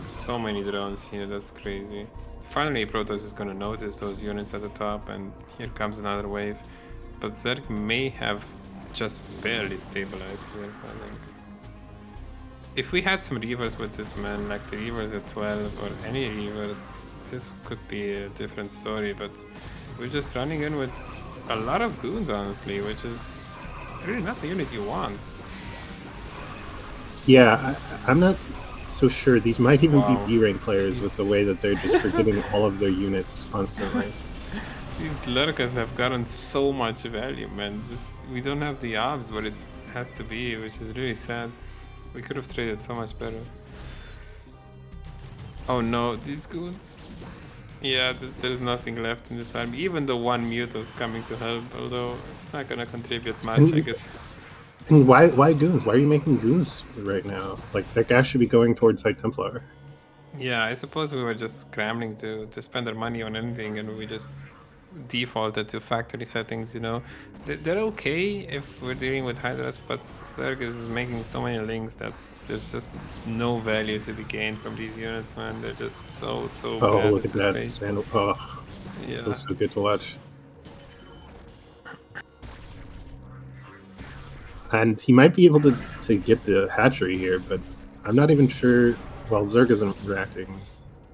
So many drones here. That's crazy. Finally, Protoss is gonna notice those units at the top, and here comes another wave. But Zerg may have just barely stabilized here, I think. If we had some Reavers with this, man, like the Reavers at 12 or any Reavers, this could be a different story, but we're just running in with a lot of goons, honestly, which is really not the unit you want. Yeah, I'm not so sure. These might even Wow. be B-rank players Jeez. with the way that they're just forgetting all of their units constantly. These lurkers have gotten so much value, man. We don't have the obs what it has to be, which is really sad. We could have traded so much better. Oh no, these goons. Yeah, there's nothing left in this army. Even the one Muto's coming to help, although it's not gonna contribute much, I guess. And why goons? Why are you making goons right now? Like, that guy should be going towards High Templar. Yeah, I suppose we were just scrambling to spend our money on anything, and we just defaulted to factory settings, They're okay if we're dealing with Hydras, but Zerg is making so many links that there's just no value to be gained from these units, man. They're just so Oh, bad look at at this that. stage. Oh, Yeah. feels so good to watch. And he might be able to get the hatchery here, but I'm not even sure. Well, Zerg isn't reacting.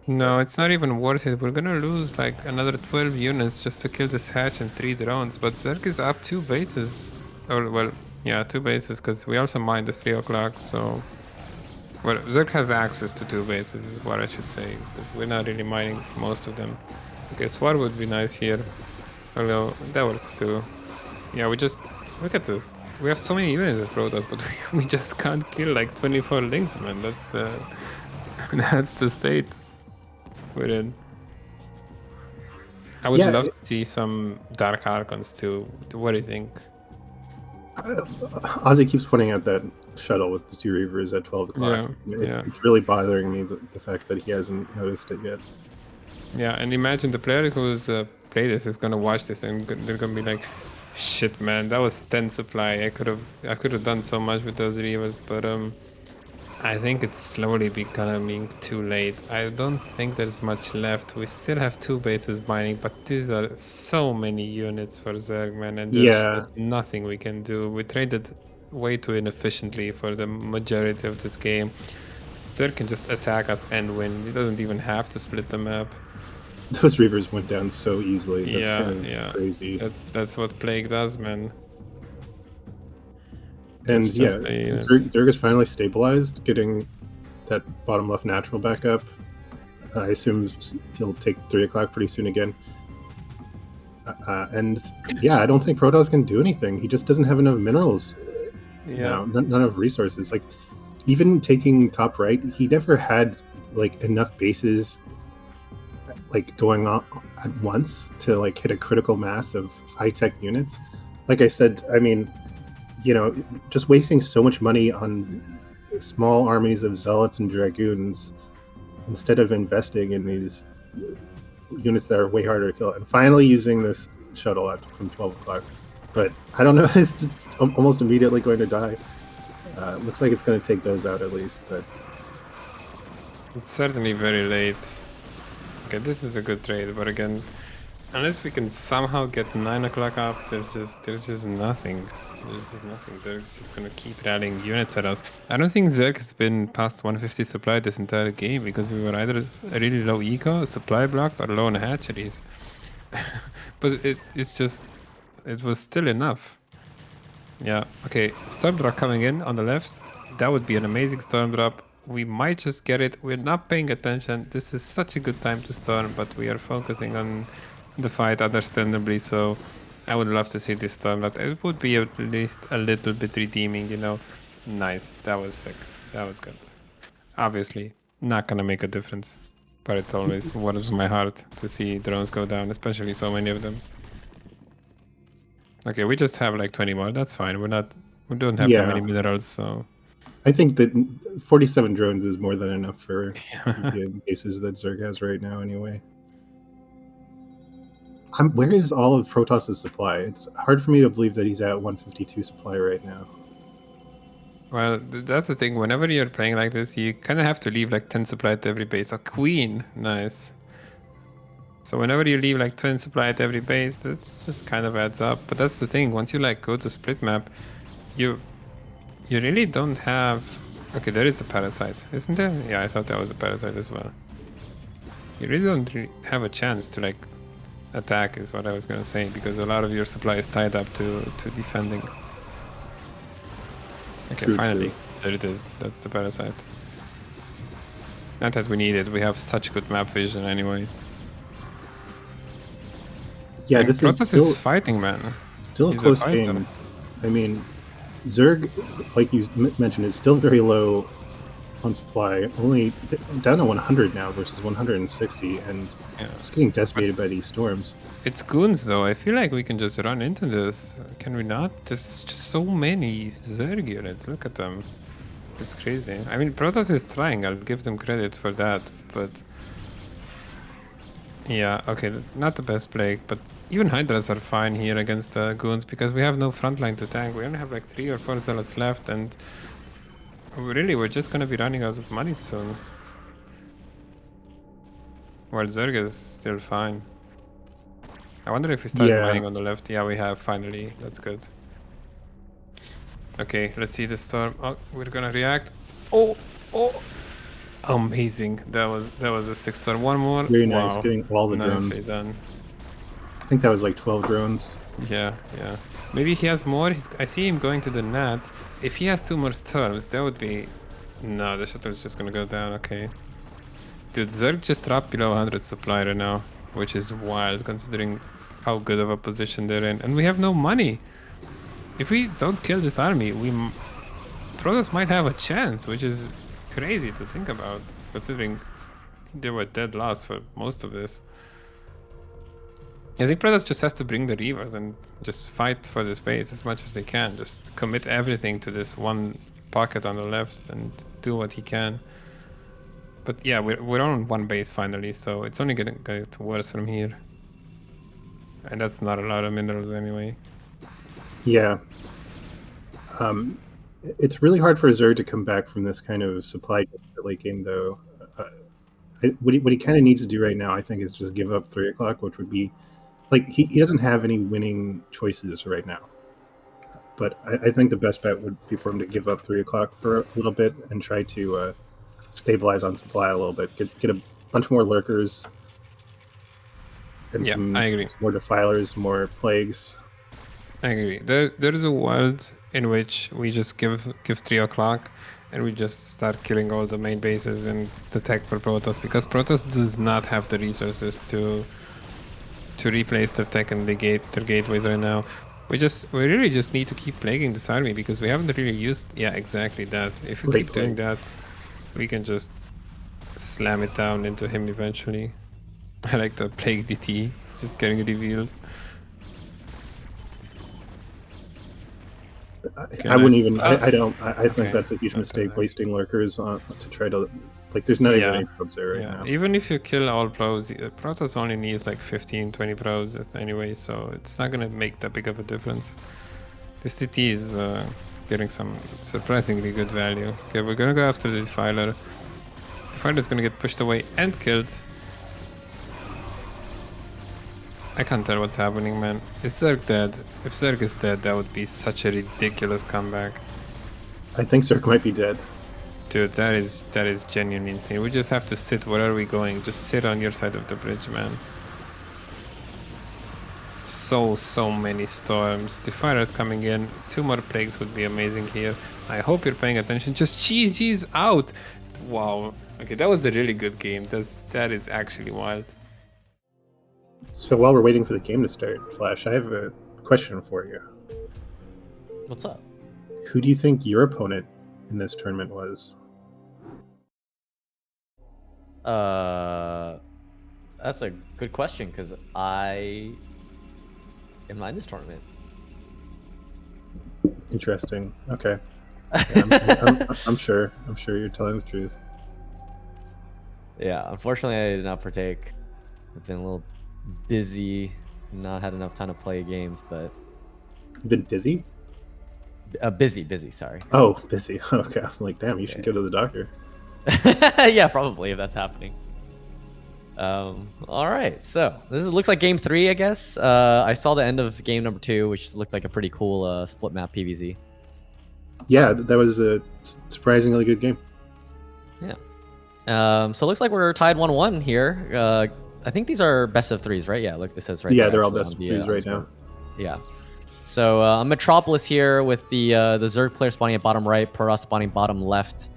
No, it's not even worth it. We're gonna lose like another 12 units just to kill this hatch and 3 drones, but Zerg is up 2 bases. Or, well, Yeah, 2 bases, because we also mine the 3 o'clock, so... Well, Zerg has access to 2 bases, is what I should say, because we're not really mining most of them. Okay, Swar would be nice here. Although, that works too. Yeah, we just... Look at this. We have so many units as Protoss, but we just can't kill like 24 links, man. That's the... that's the state we're in. I would love to see some Dark Archons too. What do you think? Ozzy keeps pointing out that shuttle with the 2 Reavers at 12 o'clock. Yeah, It's really bothering me, the fact that he hasn't noticed it yet. Yeah, and imagine the player who's played this is gonna watch this and they're gonna be like, "Shit, man, that was 10 supply. I could have done so much with those Reavers, but I think it's slowly becoming too late. I don't think there's much left. We still have 2 bases mining, but these are so many units for Zerg, man, and there's just nothing we can do. We traded way too inefficiently for the majority of this game. Zerg can just attack us and win. He doesn't even have to split the map. Those Reavers went down so easily. That's kind of crazy. That's what Plague does, man. And yeah, Zerg is finally stabilized, getting that bottom left natural back up. I assume he'll take 3 o'clock pretty soon again. And yeah, I don't think Protoss can do anything. He just doesn't have enough minerals. Yeah, none of resources. Like, even taking top right, he never had like enough bases like going on at once to like hit a critical mass of high-tech units. Like I said, I mean, you know, just wasting so much money on small armies of zealots and dragoons instead of investing in these units that are way harder to kill, and finally using this shuttle from 12 o'clock. But I don't know, it's just almost immediately going to die. Looks like it's going to take those out at least, but it's certainly very late. Okay, this is a good trade, but again, unless we can somehow get 9 o'clock up, there's just nothing. There's just nothing. Zerg's just gonna keep rallying units at us. I don't think Zerg has been past 150 supply this entire game because we were either really low eco, supply blocked, or low on hatcheries. But it was still enough. Yeah, okay, storm drop coming in on the left. That would be an amazing storm drop. We might just get it. We're not paying attention. This is such a good time to storm, but we are focusing on the fight understandably, so I would love to see this storm drop. It would be at least a little bit redeeming, you know. Nice, that was sick. That was good. Obviously, not gonna make a difference, but it always warms my heart to see drones go down, especially so many of them. Okay, we just have like 20 more. That's fine. We don't have that many minerals, so I think that 47 drones is more than enough for the bases that Zerg has right now anyway. Where is all of Protoss' supply? It's hard for me to believe that he's at 152 supply right now. Well, that's the thing. Whenever you're playing like this, you kind of have to leave like 10 supply at every base. A queen, nice. So whenever you leave like 10 supply at every base, that just kind of adds up. But that's the thing. Once you like go to split map, you really don't have... Okay, there is a parasite, isn't there? Yeah, I thought that was a parasite as well. You really don't have a chance to like attack, is what I was gonna say, because a lot of your supply is tied up to defending. Okay, finally, there it is. That's the parasite. Not that we need it. We have such good map vision anyway. Yeah, and Protoss is fighting, man. Still a close game. I mean, Zerg, like you mentioned, is still very low on supply. Only down to 100 now versus 160, and just getting decimated by these storms. It's goons, though. I feel like we can just run into this. Can we not? There's just so many Zerg units. Look at them. It's crazy. I mean, Protoss is trying. I'll give them credit for that, but... Yeah, okay, not the best Plague, but even Hydras are fine here against goons because we have no frontline to tank. We only have like 3 or 4 zealots left, and really, we're just gonna be running out of money soon. While Zerg is still fine. I wonder if we start mining on the left. Yeah, we have, finally. That's good. Okay, let's see the storm. Oh, we're gonna react. Oh! Amazing. That was a 6 storm. One more. Very nice, getting all the drones. Nicely done. think that was like 12 drones. Yeah. Maybe he has more. I see him going to the net. If he has 2 more storms, that would be... No, the shuttle's just gonna go down. Okay. Dude, Zerg just dropped below 100 supply right now, which is wild considering how good of a position they're in. And we have no money. If we don't kill this army, Protoss might have a chance, which is crazy to think about, considering they were dead last for most of this. I think Protoss just has to bring the Reavers and just fight for the space as much as they can. Just commit everything to this one pocket on the left and do what he can. But yeah, we're on one base finally, so it's only gonna get worse from here. And that's not a lot of minerals anyway. Yeah. It's really hard for Zerg to come back from this kind of supply late game, though. What he kind of needs to do right now, I think, is just give up 3 o'clock, which would be... Like, he doesn't have any winning choices right now. But I think the best bet would be for him to give up 3 o'clock for a little bit and try to stabilize on supply a little bit. Get a bunch more lurkers. And some more defilers, more plagues. I agree. There is a world in which we just give 3 o'clock and we just start killing all the main bases and the tech for Protoss, because Protoss does not have the resources to replace their tech and their gateways right now. We really just need to keep plaguing this army because we haven't really used... Yeah, exactly that. If we keep doing that, we can just slam it down into him eventually. I like the plague DT just getting revealed. I wouldn't even. I don't. I think that's a huge mistake, wasting lurkers to try to. Like, there's not even any probes there right now. Even if you kill all pros, Protoss only needs like 15, 20 pros anyway, so it's not gonna make that big of a difference. This DT is getting some surprisingly good value. Okay, we're gonna go after the Defiler. Defiler is gonna get pushed away and killed. I can't tell what's happening, man. Is Zerg dead? If Zerg is dead, that would be such a ridiculous comeback. I think Zerg might be dead. Dude, that is genuinely insane. We just have to sit. Where are we going? Just sit on your side of the bridge, man. So many storms. Defilers coming in. 2 more plagues would be amazing here. I hope you're paying attention. Just GG's out. Wow. Okay, that was a really good game. That is actually wild. So while we're waiting for the game to start, Flash, I have a question for you. What's up? Who do you think your opponent in this tournament was? That's a good question, because I am not in this tournament. Interesting. Okay. Yeah, I'm sure you're telling the truth. Yeah, unfortunately, I did not partake. I've been a little busy, not had enough time to play games, but... You've been dizzy? Busy, sorry. Oh, busy. Okay, I'm like, damn, you should go to the doctor. Yeah, probably, if that's happening. All right, so this looks like game 3, I guess. I saw the end of game number 2, which looked like a pretty cool split map PvZ. Yeah, that was a surprisingly good game. Yeah. So it looks like we're tied 1-1 here. I think these are best of 3s, right? Yeah, look, this says right there. Yeah, they're all best of 3s right now. Yeah. So Metropolis here with the Zerg player spawning at bottom right, Protoss spawning bottom left.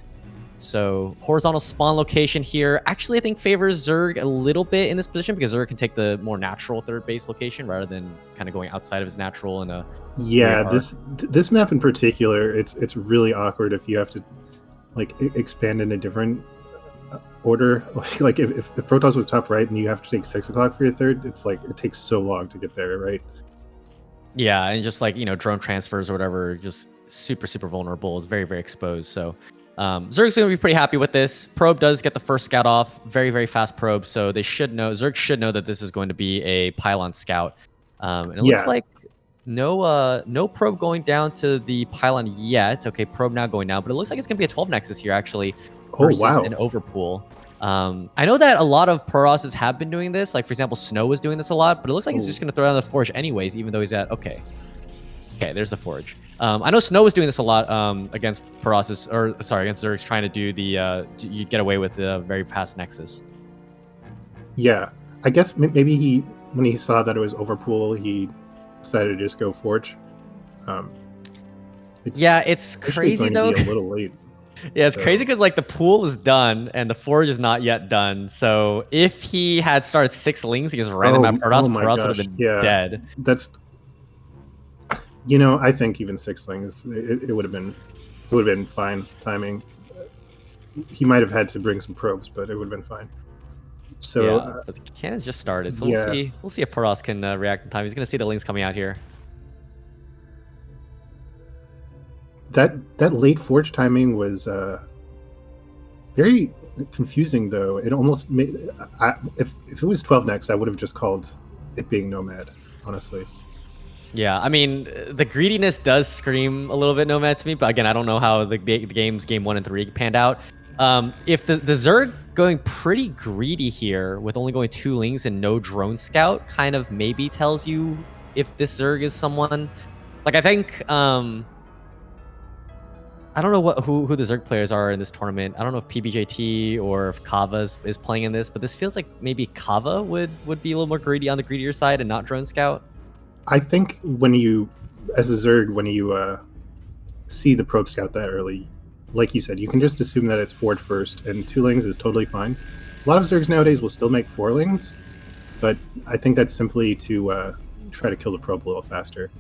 So horizontal spawn location here actually I think favors Zerg a little bit in this position, because Zerg can take the more natural third base location rather than kind of going outside of his natural. This map in particular, it's really awkward if you have to like expand in a different order. Like if Protoss was top right and you have to take 6 o'clock for your third, it's like it takes so long to get there, right? Yeah, and just like, drone transfers or whatever, just super vulnerable. It's very exposed. So Zerg's going to be pretty happy with this. Probe does get the first scout off. Very fast probe. So they should know, Zerg should know that this is going to be a pylon scout. And it looks like no probe going down to the pylon yet. Okay, probe now going down, but it looks like it's going to be a 12 nexus here actually versus an overpool. I know that a lot of Prorosses have been doing this. Like, for example, Snow was doing this a lot, but it looks like he's just going to throw down the Forge anyways, even though he's at... Okay, there's the Forge. I know Snow was doing this a lot against Prorosses, or sorry, against Zergs, trying to do the... you get away with the very fast Nexus. Yeah, I guess maybe he when he saw that it was overpool, he decided to just go Forge. It's it's actually crazy going though. to be a little late. Yeah, it's So- crazy because like the pool is done and the forge is not yet done. So if he had started 6 lings, he just ran them at Protoss, my Protoss would gosh, have been yeah. dead. That's, I think even 6 lings, it would have been fine timing. He might have had to bring some probes, but it would have been fine. So Yeah, but the cannon's just started, so yeah. we'll see if Protoss can react in time. He's gonna see the lings coming out here. that late Forge timing was very confusing, though. It almost made, if it was 12 next, I would have just called it being Nomad, honestly. Yeah, I mean, the greediness does scream a little bit Nomad to me, but again, I don't know how the games game 1 and 3 panned out. If the Zerg going pretty greedy here with only going 2 lings and no drone scout kind of maybe tells you if this Zerg is someone like, I think I don't know who the Zerg players are in this tournament. I don't know if PBJT or if Kava is playing in this, but this feels like maybe Kava would be a little more greedy on the greedier side and not drone scout. I think when you, as a Zerg, when you see the probe scout that early, like you said, you can just assume that it's Forge first, and 2 lings is totally fine. A lot of Zergs nowadays will still make 4 lings, but I think that's simply to try to kill the probe a little faster.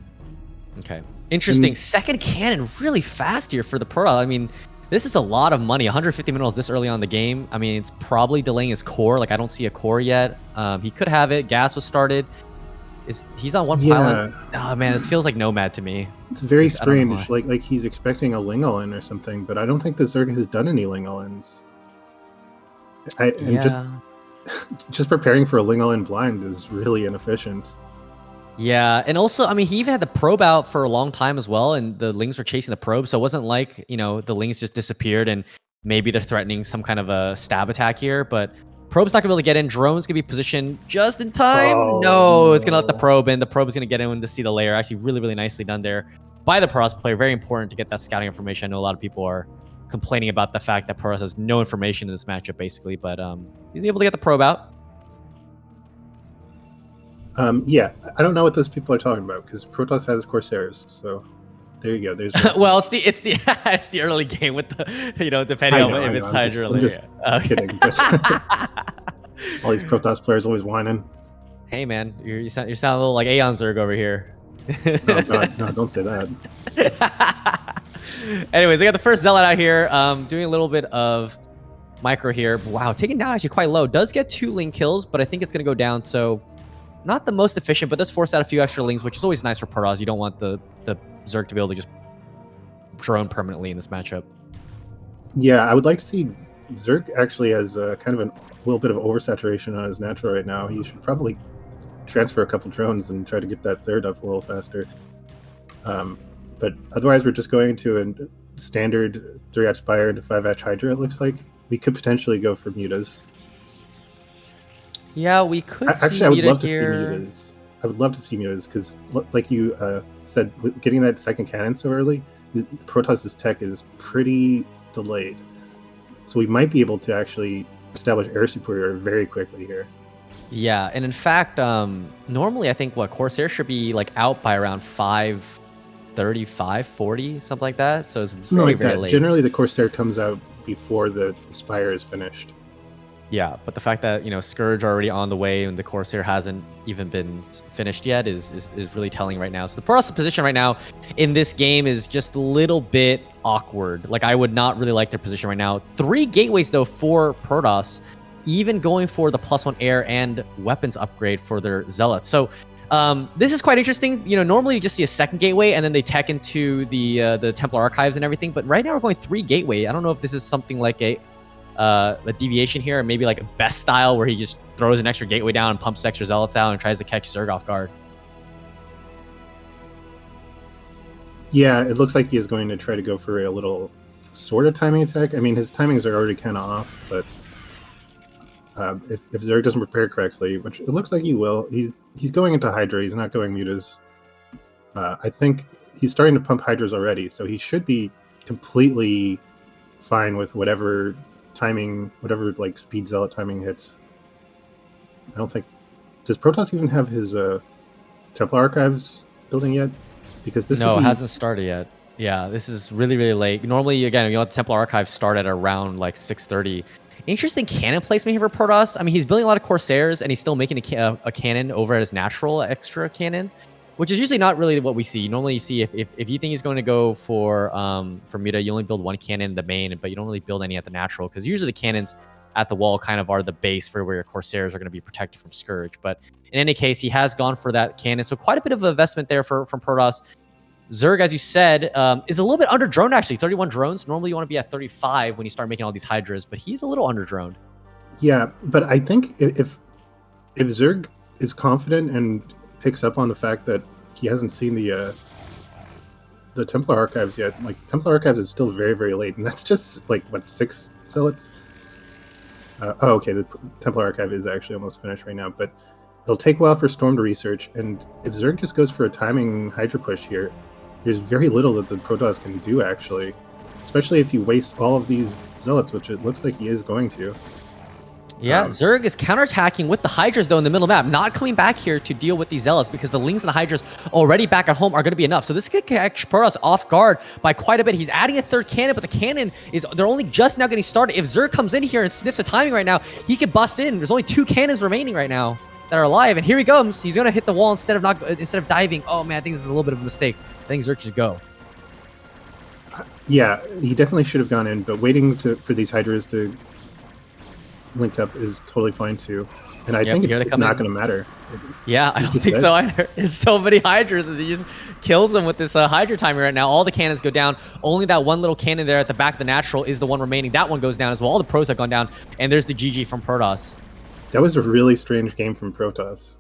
Okay. Interesting. Second cannon really fast here for the Protoss. I mean, this is a lot of money. 150 minerals this early on in the game. I mean, it's probably delaying his core. Like, I don't see a core yet. He could have it. Gas was started. He's on one pylon? Oh, man, this feels like Nomad to me. It's very I don't know strange. Like he's expecting a Ling-Ellen or something, but I don't think the Zerg has done any Ling-Ellens. Just preparing for a Ling-Ellen blind is really inefficient. Yeah, and also, I mean, he even had the probe out for a long time as well, and the lings were chasing the probe, so it wasn't like, the lings just disappeared and maybe they're threatening some kind of a stab attack here, but probe's not gonna be able to get in. Drone's gonna be positioned just in time. No, it's gonna let the probe in. The probe's gonna get in to see the layer. Actually, really, really nicely done there by the Protoss player. Very important to get that scouting information. I know a lot of people are complaining about the fact that Protoss has no information in this matchup, basically, but he's able to get the probe out. Yeah, I don't know what those people are talking about because Protoss has Corsairs, so there you go. There's well, it's the early game with the depending on if it's Hydra. I'm just kidding. But all these Protoss players always whining. Hey man, you sound a little like Aeon Zerg over here. Oh god, no, don't say that. Anyways, we got the first Zealot out here, doing a little bit of micro here. Wow, taking down actually quite low. Does get 2 ling kills, but I think it's gonna go down. So not the most efficient, but does force out a few extra lings, which is always nice for Protoss. You don't want the Zerg to be able to just drone permanently in this matchup. Yeah, I would like to see Zerg actually has kind of a little bit of oversaturation on his natural right now. He should probably transfer a couple drones and try to get that third up a little faster. But otherwise, we're just going into a standard 3-hatch Spire and 5-hatch Hydra, it looks like. We could potentially go for mutas. Yeah, we could actually, I would love to see mutas. I would love to see mutas because, like you said, getting that second cannon so early, Protoss's tech is pretty delayed. So we might be able to actually establish air superior very quickly here. Yeah, and in fact, normally I think Corsair should be like out by around 5:30, 5:40, something like that. So it's very late. Generally, the Corsair comes out before the Spire is finished. Yeah, but the fact that Scourge already on the way and the Corsair hasn't even been finished yet is really telling right now. So the Protoss position right now in this game is just a little bit awkward. Like, I would not really like their position right now. 3 gateways though for Protoss, even going for the +1 air and weapons upgrade for their Zealots. So this is quite interesting. Normally you just see a second gateway and then they tech into the Templar Archives and everything. But right now we're going 3 gateway. I don't know if this is something like a deviation here, or maybe like a best style where he just throws an extra gateway down and pumps extra Zealots out and tries to catch Zerg off guard. Yeah, it looks like he is going to try to go for a little sort of timing attack. I mean, his timings are already kind of off, but if Zerg doesn't prepare correctly, which it looks like he will, he's going into Hydra. He's not going mutas. I think he's starting to pump Hydras already, so he should be completely fine with whatever timing, whatever like speed Zealot timing hits. I don't think Does Protoss even have his Templar Archives building yet? Because this No, could it be... hasn't started yet. Yeah, this is really, really late. Normally, again, you let the Templar Archives start at around like 6:30. Interesting cannon placement here for Protoss. I mean, he's building a lot of Corsairs, and he's still making a cannon over at his natural extra cannon, which is usually not really what we see. Normally, you see if you think he's going to go for Muta, you only build one cannon in the main, but you don't really build any at the natural, because usually the cannons at the wall kind of are the base for where your Corsairs are going to be protected from Scourge. But in any case, he has gone for that cannon, so quite a bit of investment there from Protoss. Zerg, as you said, is a little bit under droned, actually. 31 drones. Normally, you want to be at 35 when you start making all these Hydras, but he's a little under droned. Yeah, but I think if Zerg is confident and picks up on the fact that he hasn't seen the Templar Archives yet, like Templar Archives is still very, very late, and that's just like what, 6 zealots? Oh, okay, the Templar Archive is actually almost finished right now, but it'll take a while for Storm to research, and if Zerg just goes for a timing Hydra push here, there's very little that the Protoss can do, actually. Especially if you waste all of these zealots, which it looks like he is going to. Yeah, Zerg is counterattacking with the Hydras, though, in the middle map. Not coming back here to deal with these Zealots, because the Lings and the Hydras already back at home are going to be enough. So this could catch Protoss off guard by quite a bit. He's adding a third cannon, but the cannon they're only just now getting started. If Zerg comes in here and sniffs the timing right now, he could bust in. There's only 2 cannons remaining right now that are alive, and here he comes. He's going to hit the wall instead of diving. Oh, man, I think this is a little bit of a mistake. I think Zerg should go. Yeah, he definitely should have gone in, but waiting for these Hydras to link up is totally fine too, and I think it's not going to matter. Yeah, I don't think so either. There's so many Hydras, and he just kills them with this Hydra timer right now. All the cannons go down. Only that one little cannon there at the back of the natural is the one remaining. That one goes down as well. All the pros have gone down, and there's the GG from Protoss. That was a really strange game from Protoss.